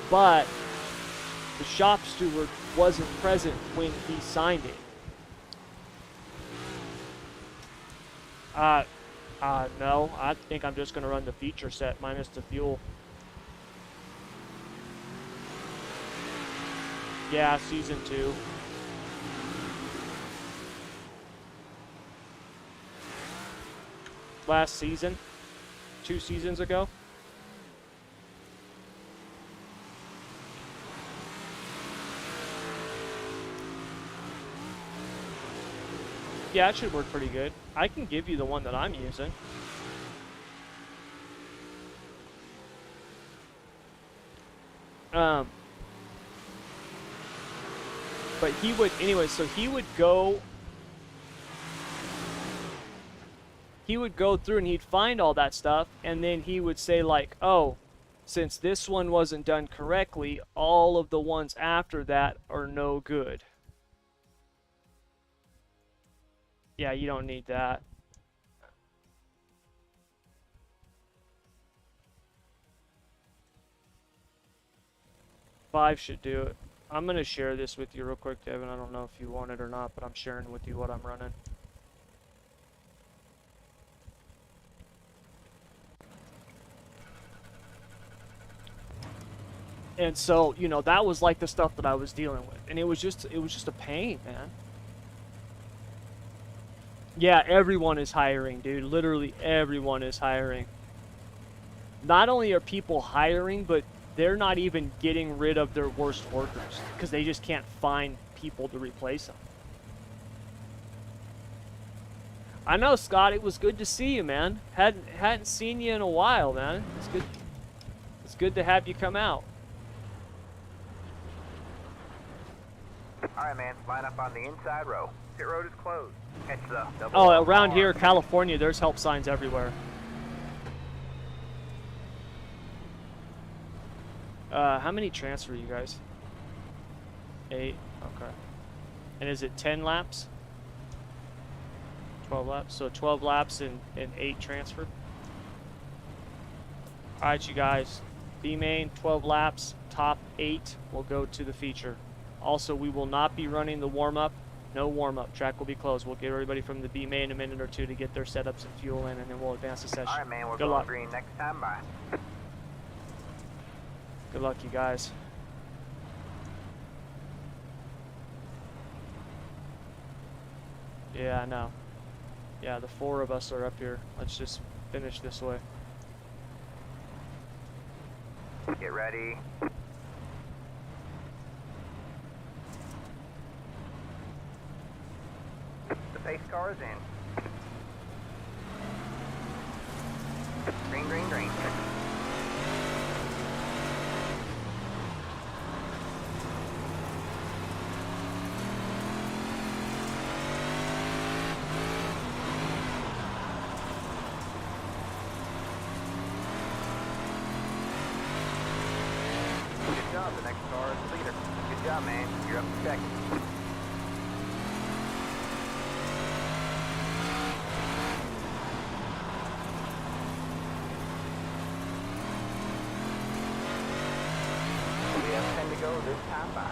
but the shop steward wasn't present when he signed it. No, I think I'm just going to run the feature set minus the fuel. Yeah, season 2. Last season, 2 seasons ago. Yeah, it should work pretty good. I can give you the one that I'm using. But he would, anyway, so he would go through and he'd find all that stuff, and then he would say, like, oh, since this one wasn't done correctly, all of the ones after that are no good. Yeah, you don't need that. Five should do it. I'm going to share this with you real quick, Devin. I don't know if you want it or not, but I'm sharing with you what I'm running. And so, you know, that was like the stuff that I was dealing with. And it was just a pain, man. Yeah, everyone is hiring, dude. Literally everyone is hiring. Not only are people hiring, but they're not even getting rid of their worst workers because they just can't find people to replace them. I know, Scott. It was good to see you, man. Hadn't seen you in a while, man. It's good. It's good to have you come out. All right, man. Line up on the inside row. Pit road is closed. Catch the double. Oh, around here, California, there's help signs everywhere. How many transfer you guys? 8. Okay. And is it 10 laps? 12 laps. So 12 laps and 8 transfer. All right, you guys. B main 12 laps. Top 8 will go to the feature. Also, we will not be running the warm up. No warm up. Track will be closed. We'll get everybody from the B main a minute or two to get their setups and fuel in, and then we'll advance the session. All right, man. We're Good going luck. green next time. Bye. Good luck, you guys. Yeah, I know. Yeah, the 4 of us are up here. Let's just finish this way. Get ready. The pace car is in. Green, green, green. Good job. The next car is the leader. Good job, man. You're up to second. We have 10 to go this time by.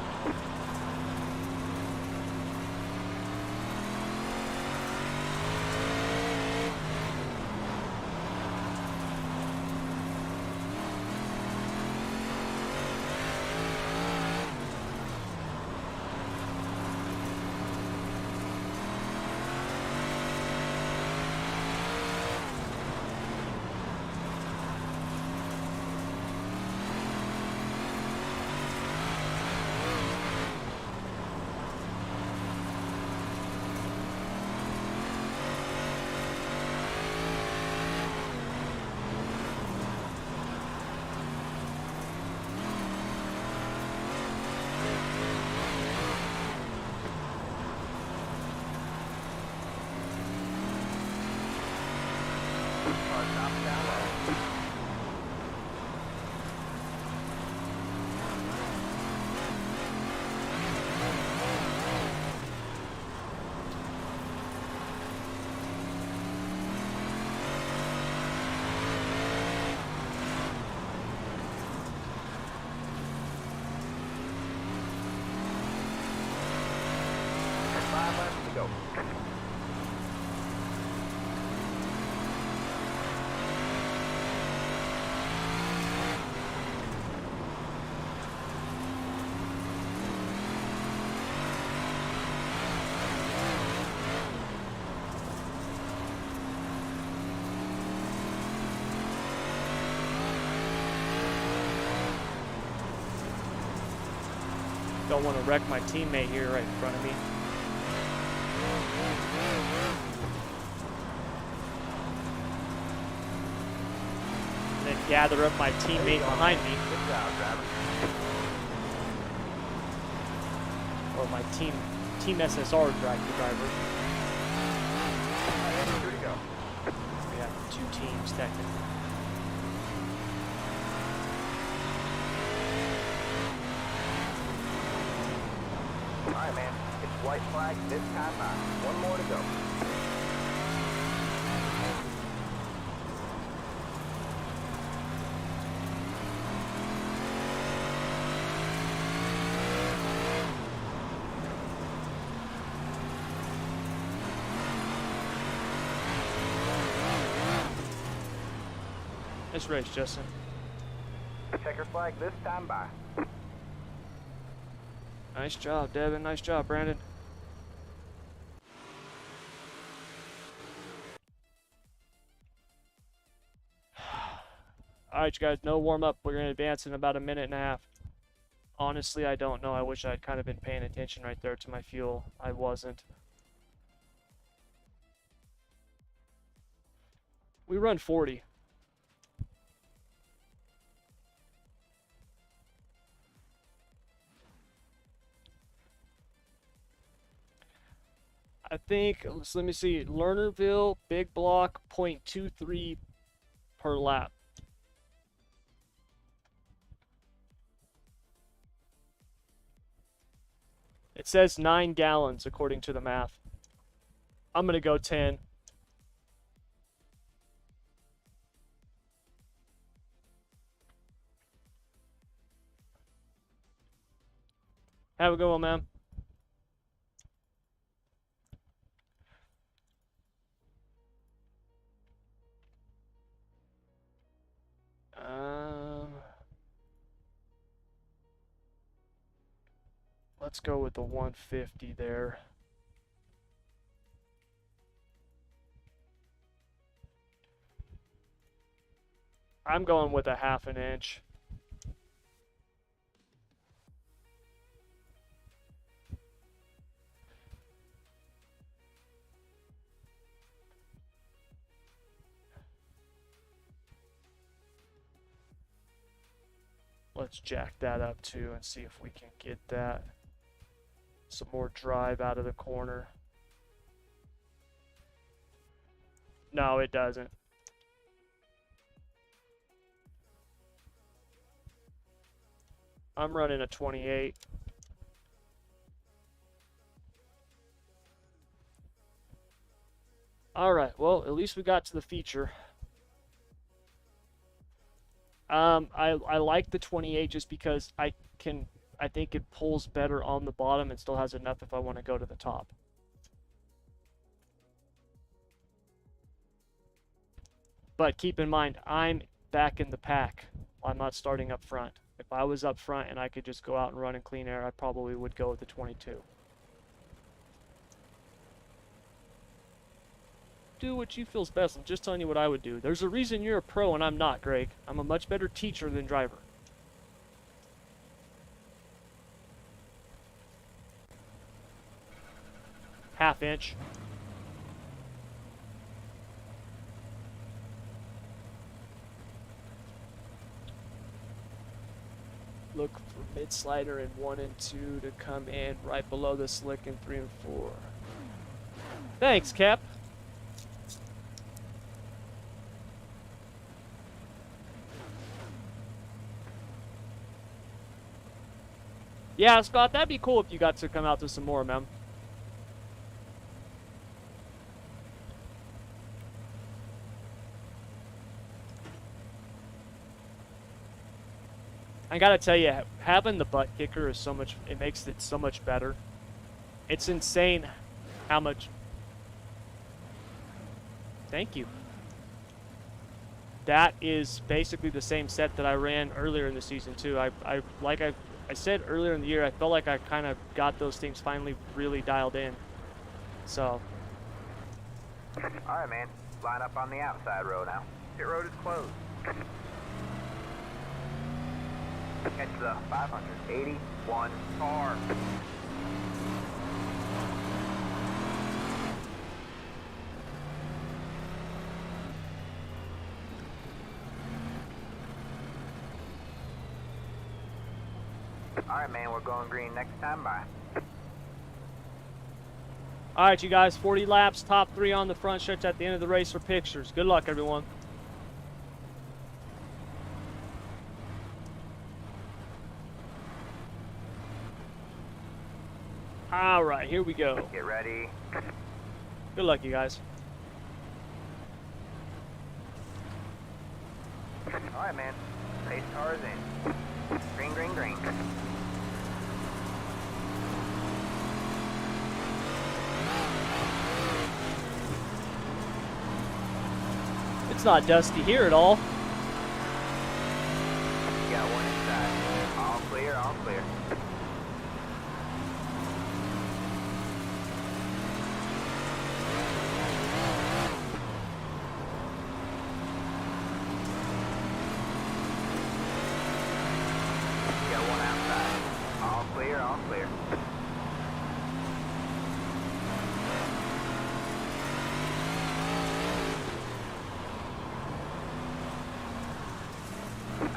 Car stops down low. And 5 laps to go. Don't want to wreck my teammate here right in front of me. And then gather up my teammate behind me. Good job, driver. Or my team SSR driver. Two to go. We have 2 teams technically. All right, man. It's white flag this time by. 1 more to go. Nice race, Justin. Checker flag this time by. Nice job, Devin. Nice job, Brandon. Alright, you guys, no warm up. We're going to advance in about a minute and a half. Honestly, I don't know. I wish I'd kind of been paying attention right there to my fuel. I wasn't. We run 40. I think, so let me see, Lernerville, big block, 0.23 per lap. It says 9 gallons according to the math. I'm going to go 10. Have a good one, man. Let's go with the 150 there. I'm going with a 1/2 inch. Let's jack that up too and see if we can get that. Some more drive out of the corner. No, it doesn't. I'm running a 28. Alright, well, at least we got to the feature. I like the 28 just because I think it pulls better on the bottom and still has enough if I want to go to the top. But keep in mind, I'm back in the pack. I'm not starting up front. If I was up front and I could just go out and run in clean air, I probably would go with the 22. Do what you feel's best. I'm just telling you what I would do. There's a reason you're a pro and I'm not, Greg. I'm a much better teacher than driver. Half inch. Look for mid slider in 1 and 2 to come in right below the slick in 3 and 4. Thanks, Cap. Yeah, Scott, that'd be cool if you got to come out to some more, man. I gotta tell you, having the butt kicker is so much, it makes it so much better. It's insane how much. Thank you. That is basically the same set that I ran earlier in the season too. Like I said earlier in the year, I felt like I kind of got those things finally really dialed in. So. All right, man. Line up on the outside row now. Pit road is closed. Catch the 581 car. All right, man, we're going green next time. Bye. All right, you guys, 40 laps, top 3 on the front stretch at the end of the race for pictures. Good luck, everyone. All right, here we go. Get ready. Good luck, you guys. All right, man. Pace cars in. Green, green, green. It's not dusty here at all. You got one inside. All clear, all clear. You got one outside. All clear, all clear.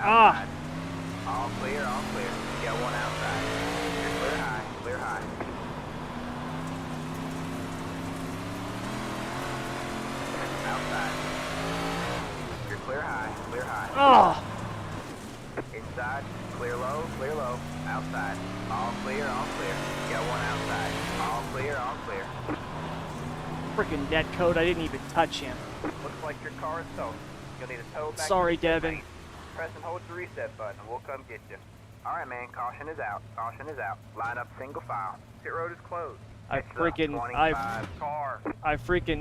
Ah! All clear, all clear. You got one outside. You're clear high, clear high. Outside. You're clear high, clear high. Ah! Inside, clear low, outside. All clear, all clear. Got one outside. All clear, all clear. Freaking net code, I didn't even touch him. Looks like your car is toast. You'll need a tow back. Sorry, to the pit Devin. lane. Press and hold the reset button and we'll come get you. Alright, man, caution is out. Caution is out. Line up single file. Pit road is closed. I freaking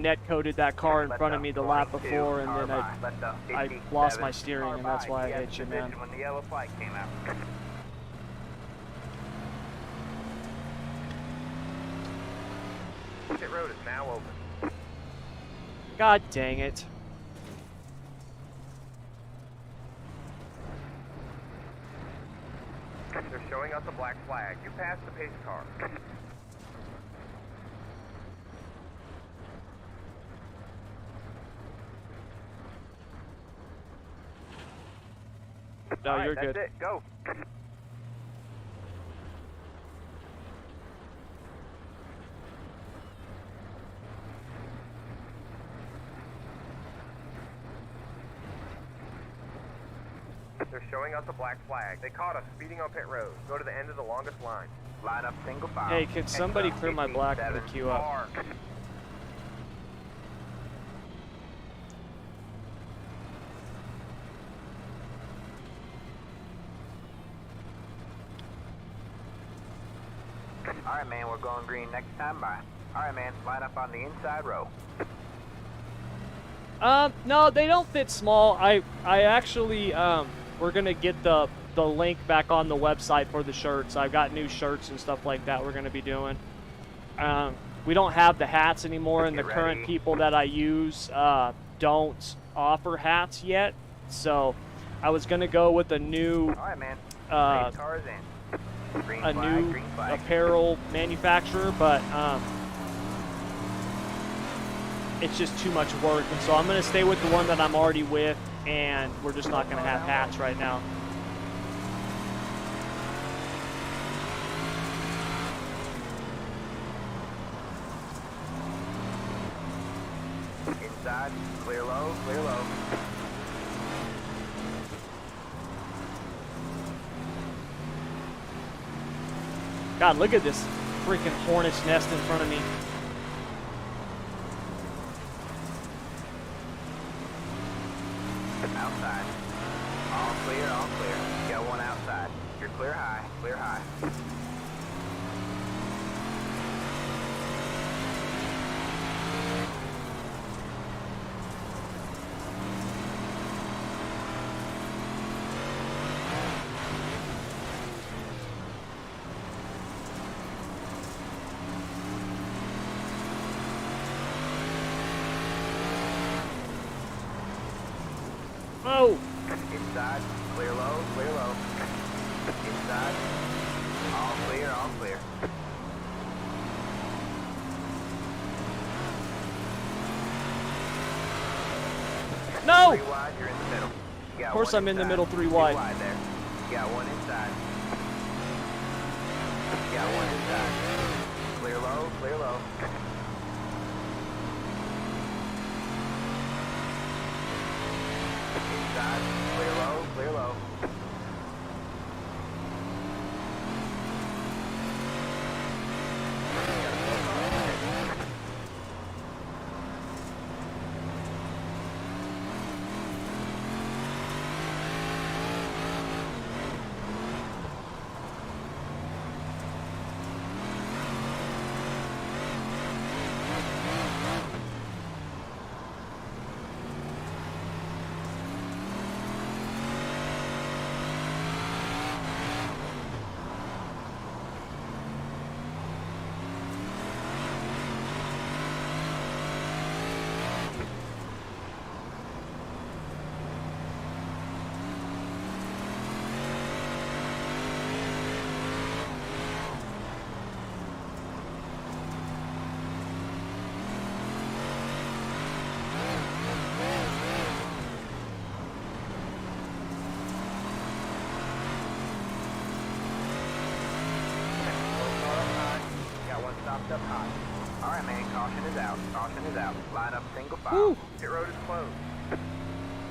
net coded that car in front of me the lap before, and then I lost my steering, and that's why I hit you, man. When the yellow flag came out. Pit road is now open. God dang it. They're showing us a black flag. You passed the pace car. No, All right, you're good. That's it. Go. They're showing us a black flag. They caught us speeding on pit road. Go to the end of the longest line. Line up single file. Hey, can somebody clear my black for the queue up? Mark. Alright, man, we're going green next time by. Alright, man, line up on the inside row. No, they don't fit small. I actually, we're gonna get the link back on the website for the shirts. I've got new shirts and stuff like that we're gonna be doing. We don't have the hats anymore, and the current people that I use don't offer hats yet. So I was gonna go with a new, Alright, man. Cars in. Green a flag, new green flag. apparel manufacturer, but it's just too much work, and so I'm gonna stay with the one that I'm already with, and we're just not gonna have hats right now. Inside, clear low, clear low. God, look at this freaking hornet's nest in front of me. Outside. All clear, all clear. Got one outside. You're clear high, clear high. Oh! Inside, clear low, clear low. Inside. All clear, all clear. No! 3 wide, you're in the middle. You got Of course one I'm in the inside. middle, 3 2 wide. there. You got one inside. You got one inside. Clear low, clear low. Inside, clear low, clear low. Stopped up high. Alright, man, caution is out. Caution is out. Line up single file. Woo. Pit road is closed.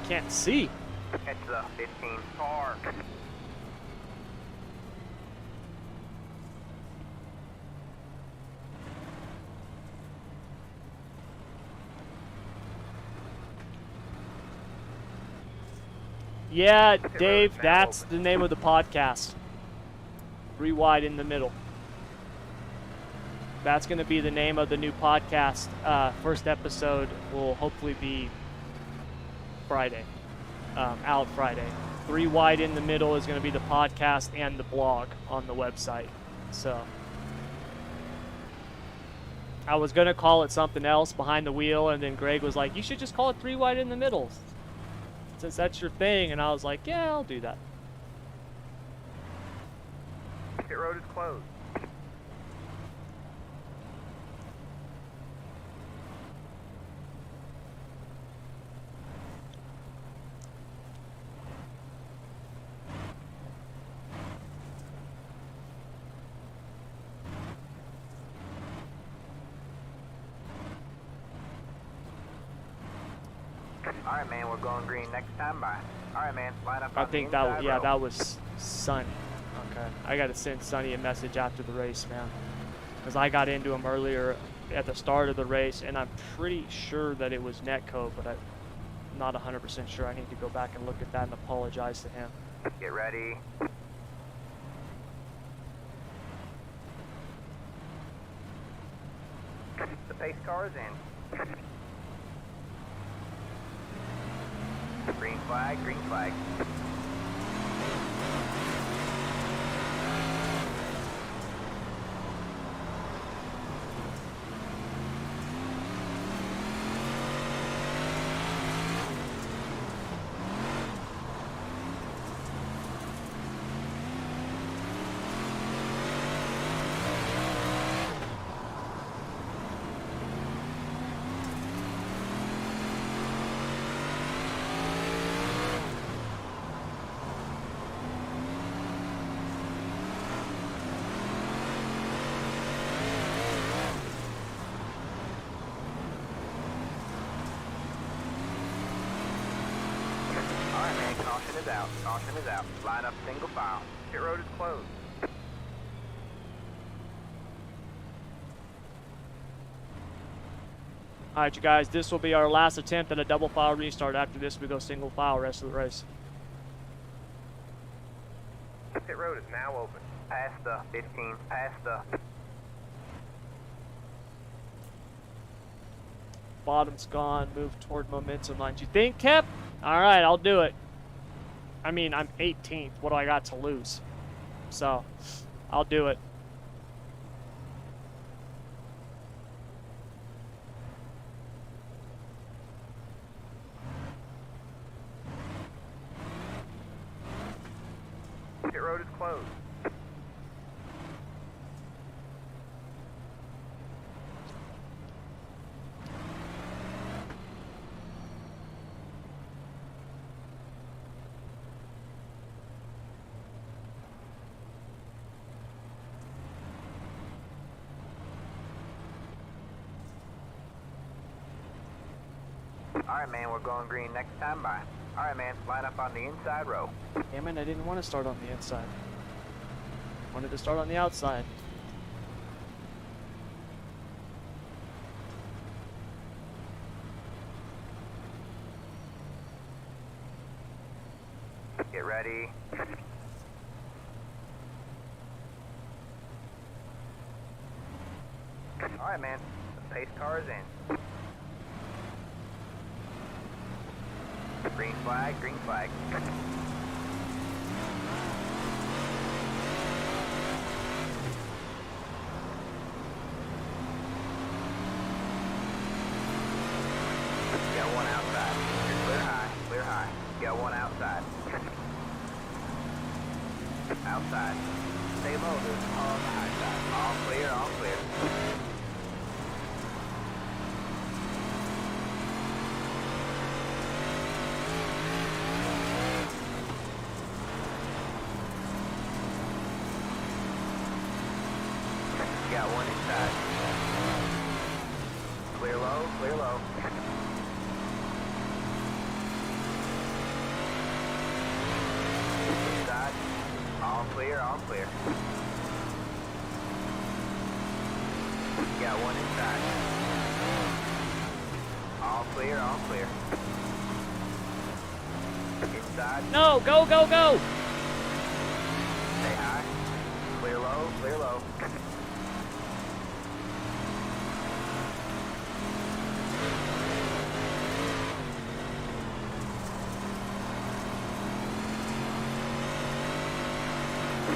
Can't see. Catch the 15 car. Yeah, Dave, that's the name of the podcast. 3 Wide in the Middle. That's going to be the name of the new podcast. First episode will hopefully be Friday, out Friday. 3 Wide in the Middle is going to be the podcast and the blog on the website. So I was going to call it something else, Behind the Wheel, and then Greg was like, you should just call it 3 Wide in the Middle, since that's your thing. And I was like, yeah, I'll do that. Pit road is closed. All right, man, we're going green next time by. All right, man, line up I on think the that, inside yeah, row. that was Sonny. Okay, I got to send Sonny a message after the race, man, because I got into him earlier at the start of the race, and I'm pretty sure that it was netcode, but I'm not 100% sure. I need to go back and look at that and apologize to him. Get ready. The pace car is in. Green flag, green flag. Alright, man, caution is out. Caution is out. Line up single file. Pit road is closed. All right, you guys, this will be our last attempt at a double file restart. After this, we go single file rest of the race. Pit road is now open. Past the 15. Past the... Bottom's gone. Move toward momentum lines. You think, Kep? All right, I'll do it. I mean, I'm 18th. What do I got to lose? So, I'll do it. Pit road is closed. Alright, man, we're going green next time by. Alright, man, line up on the inside row. Damn it, I didn't want to start on the inside. I wanted to start on the outside. Get ready. Alright, man, the pace car is in. Green flag, green flag. Got one outside. You're clear high, clear high. Got one outside. Outside. Stay low, dude. On the high side. All clear, all clear. Got one inside. Clear low, clear low. clear. Got one inside. All clear, all clear. Inside. No, go, go, go! Stay high. Clear low, clear low.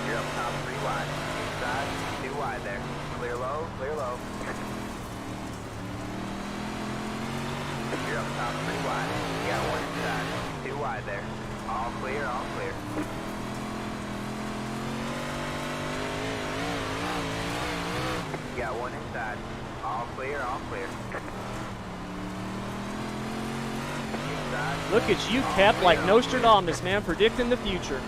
You're up top 3 wide. Inside, 2 wide there. Clear low, clear low. You're up top 3 wide. You got 1 inside. 2 wide there. All clear, all clear. You got 1 inside. All clear, all clear. Inside. Look at you, Cap, like Nostradamus, man, predicting the future.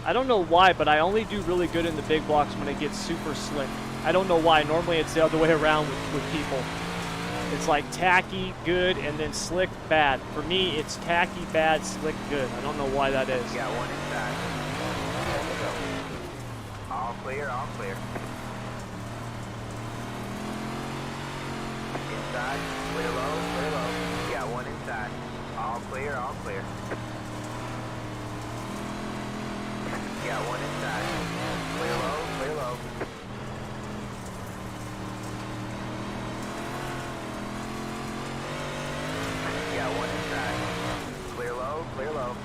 I don't know why, but I only do really good in the big blocks when it gets super slick. I don't know why. Normally it's the other way around with people. It's like tacky, good, and then slick, bad. For me, it's tacky, bad, slick, good. I don't know why that is. You got 1 inside. There we go. All clear, all clear. Inside, clear low, clear low. You got 1 inside. All clear, all clear. You got 1 inside. Clear low, clear low. You got 1 inside. Clear low, clear low.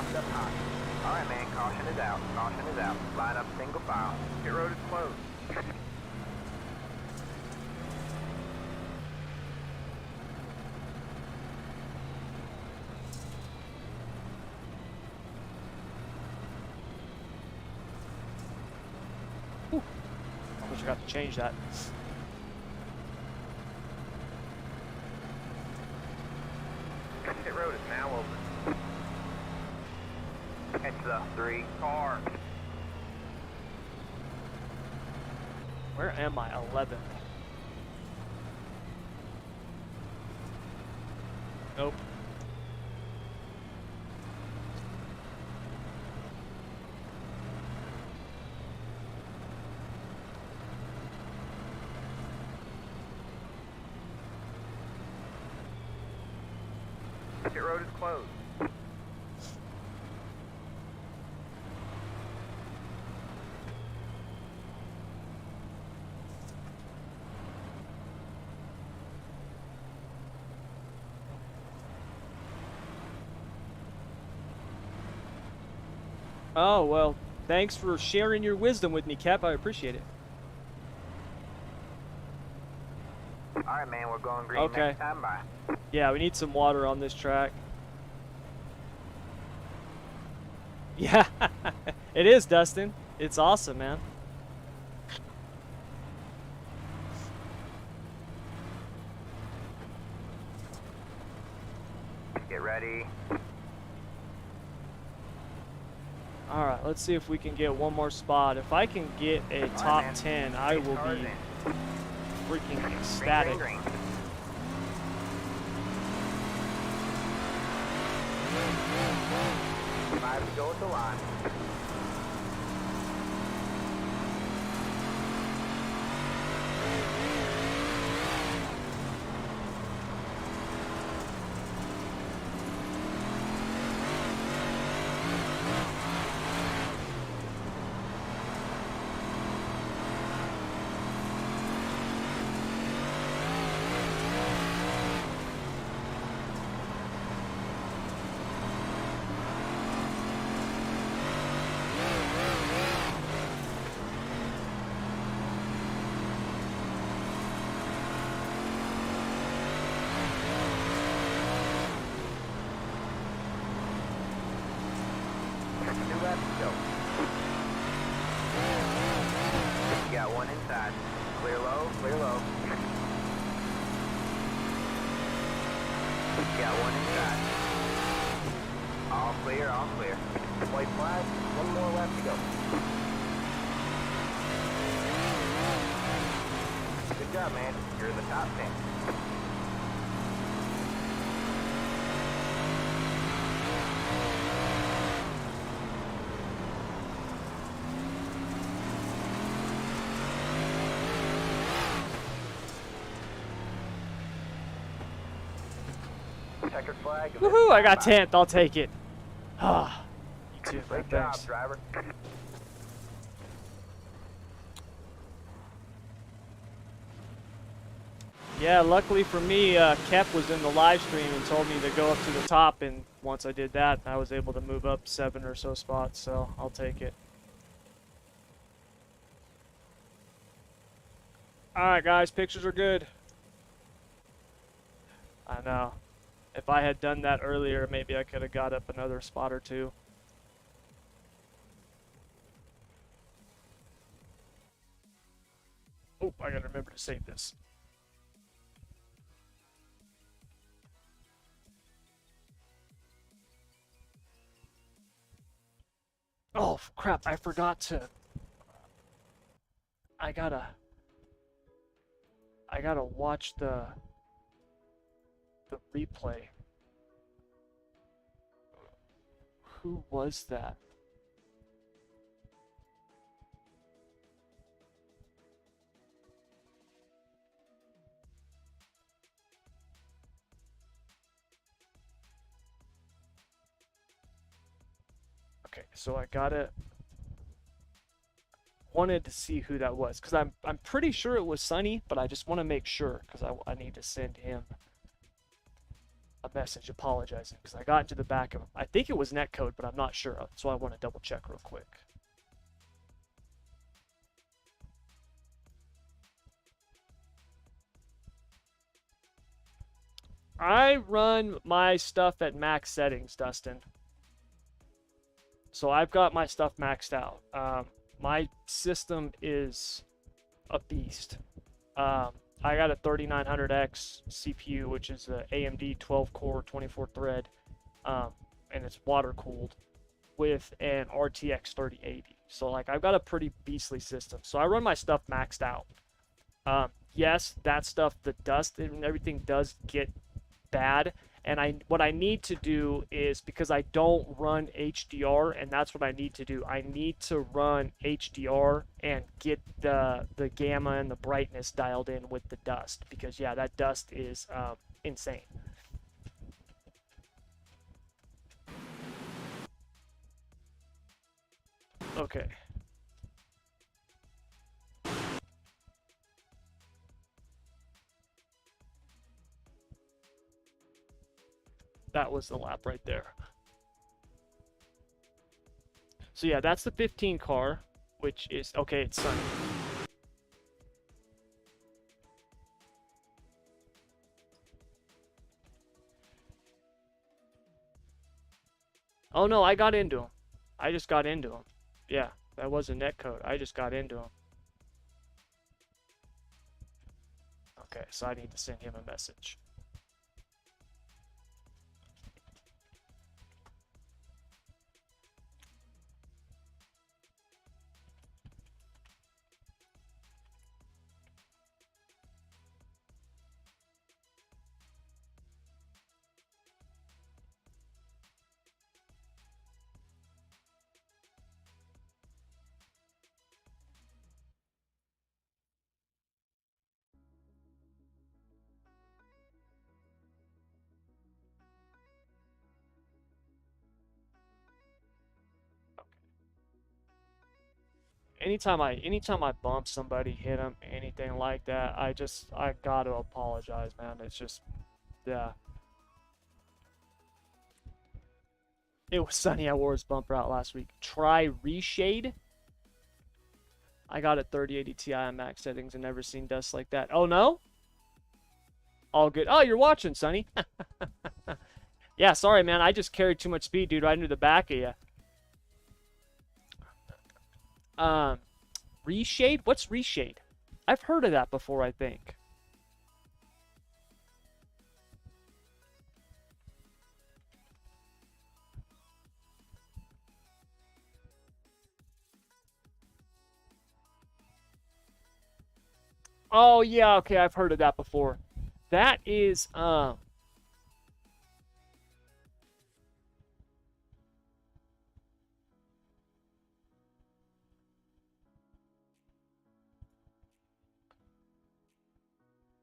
Up high. All right, man. Caution is out. Caution is out. Line up single file. Pit road is closed. Whew. I wish I got to change that. Pit road is now open. It's the 3 car. Where am I? 11. Nope. Pit road is closed. Oh, well, thanks for sharing your wisdom with me, Cap. I appreciate it. All right, man. We're going green Okay. next time. Bye. Yeah, we need some water on this track. Yeah, it is, Dustin. It's awesome, man. Get ready. Alright, let's see if we can get one more spot. If I can get a top man. 10, I Race will cars be in. freaking Green, ecstatic. green, green. Five to go at the line. Two left to go. You got one inside. Clear low, clear low. You got one inside. All clear, all clear. White flag, one more left to go. Good job, man. You're in the top 10. Checkered flag. Woohoo! I got 10th. I'll take it. Ah, you too. Great Thanks. job, driver. Yeah, luckily for me, Kep was in the live stream and told me to go up to the top, and once I did that, I was able to move up 7 or so spots, so I'll take it. Alright guys, pictures are good. I know. If I had done that earlier, maybe I could have got up another spot or two. Oh, I gotta remember to save this. Oh, crap, I forgot to... I gotta watch the replay. Who was that? Okay, so I wanted to see who that was, because I'm pretty sure it was Sunny, but I just want to make sure, because I need to send him a message apologizing, because I got into the back of him. I think it was netcode, but I'm not sure, so I want to double check real quick. I run my stuff at max settings, Dustin. So I've got my stuff maxed out. My system is a beast. I got a 3900X CPU, which is a AMD 12-core, 24-thread, and it's water-cooled with an RTX 3080. So like I've got a pretty beastly system. So I run my stuff maxed out. Yes, that stuff, the dust and everything does get bad. And what I need to do is, because I don't run HDR, and that's what I need to do. I need to run HDR and get the gamma and the brightness dialed in with the dust, because yeah, that dust is insane. Okay. That was the lap right there. So yeah, that's the 15 car, which is, okay, it's sunny. Oh no, I got into him. I just got into him. Yeah, that wasn't netcode. I just got into him. Okay, so I need to send him a message. anytime I bump somebody, hit them, anything like that, I gotta apologize, man. It's just, yeah. It was sunny. I wore his bumper out last week. Try reshade. I got a 3080 Ti on max settings and never seen dust like that. Oh no? All good. Oh, you're watching, Sonny. Yeah, sorry, man. I just carried too much speed, dude, right into the back of you. Reshade? What's reshade? I've heard of that before, I think. Oh, yeah, okay, I've heard of that before. That is, all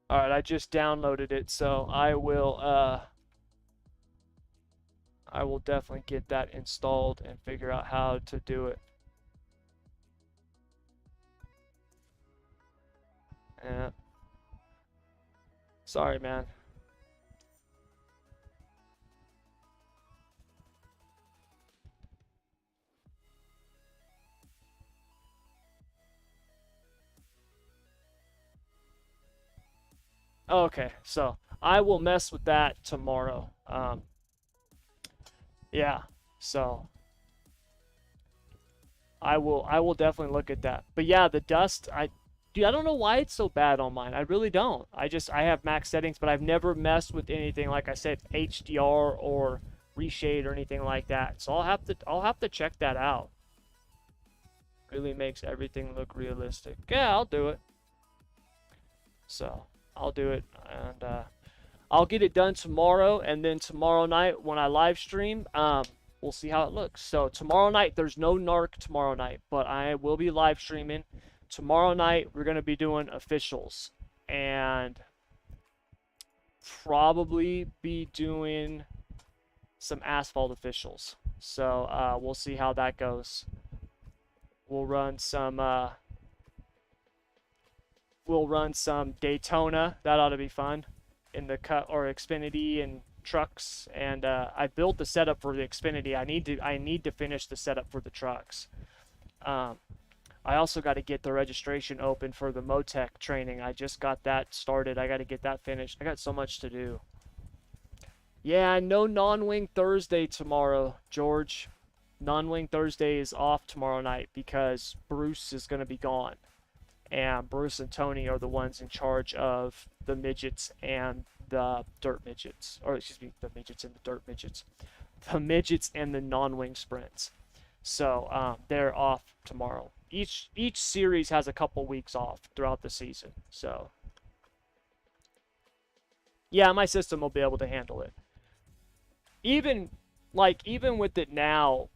right, I just downloaded it, so I will definitely get that installed and figure out how to do it. Yeah. Sorry, man. Okay, so I will mess with that tomorrow. Yeah, so I will definitely look at that. But yeah, the dust, dude, I don't know why it's so bad on mine. I really don't. I have max settings, but I've never messed with anything like I said, HDR or reshade or anything like that. So I'll have to check that out. Really makes everything look realistic. Yeah, I'll do it. So I'll do it, and I'll get it done tomorrow, and then tomorrow night when I live stream, we'll see how it looks. So tomorrow night, there's no NARC tomorrow night, but I will be live streaming. Tomorrow night, we're going to be doing officials, and probably be doing some asphalt officials. So we'll see how that goes. We'll run some Daytona. That ought to be fun in the cut or Xfinity and trucks. And I built the setup for the Xfinity. I need to finish the setup for the trucks. I also got to get the registration open for the Motec training. I just got that started. I got to get that finished. I got so much to do. Yeah, no non-wing Thursday tomorrow, George. Non-wing Thursday is off tomorrow night because Bruce is going to be gone. And Bruce and Tony are the ones in charge of the midgets and the dirt midgets. Or, excuse me, the midgets and the dirt midgets. The midgets and the non-wing sprints. So they're off tomorrow. Each series has a couple weeks off throughout the season. So yeah, my system will be able to handle it. Even with it now,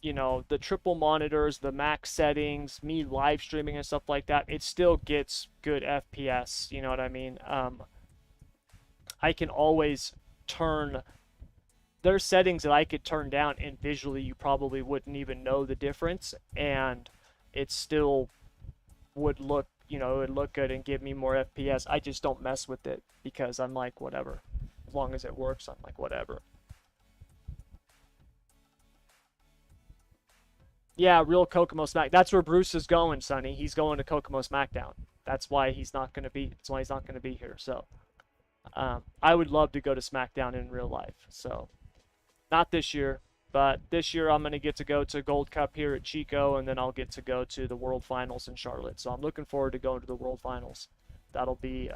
you know, the triple monitors, the max settings, me live streaming and stuff like that, it still gets good FPS. You know what I mean? I can always turn. There's settings that I could turn down, and visually you probably wouldn't even know the difference, and it still would look, it would look good and give me more FPS. I just don't mess with it because I'm like, whatever. As long as it works, I'm like, whatever. Yeah, real Kokomo Smack. That's where Bruce is going, Sonny. He's going to Kokomo SmackDown. That's why he's not going to be. That's why he's not going to be here. So, I would love to go to SmackDown in real life. So, not this year, but this year I'm going to get to go to Gold Cup here at Chico, and then I'll get to go to the World Finals in Charlotte. So I'm looking forward to going to the World Finals. That'll be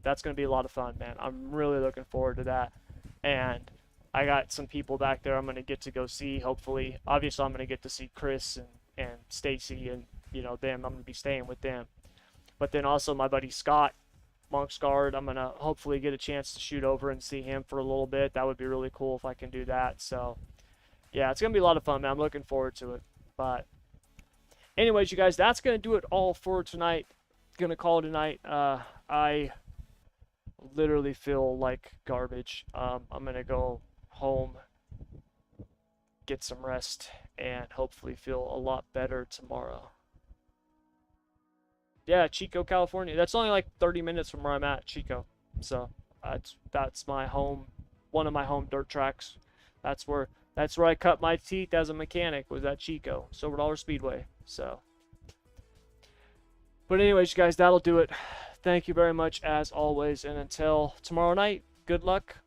that's going to be a lot of fun, man. I'm really looking forward to that, and I got some people back there I'm going to get to go see, hopefully. Obviously, I'm going to get to see Chris and Stacy and, them. I'm going to be staying with them. But then also my buddy Scott, Monksguard, I'm going to hopefully get a chance to shoot over and see him for a little bit. That would be really cool if I can do that. So, yeah, it's going to be a lot of fun, man. I'm looking forward to it. But anyways, you guys, that's going to do it all for tonight. Going to call it a night. I literally feel like garbage. I'm going to go home, get some rest, and hopefully feel a lot better tomorrow. Yeah, Chico, California. That's only like 30 minutes from where I'm at, Chico. So that's my home, one of my home dirt tracks. That's where that's where I cut my teeth as a mechanic, was at Chico, Silver Dollar Speedway. So, but anyways, guys, that'll do it. Thank you very much as always, and until tomorrow night, good luck,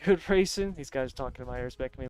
good racing. These guys are talking in my ears, making me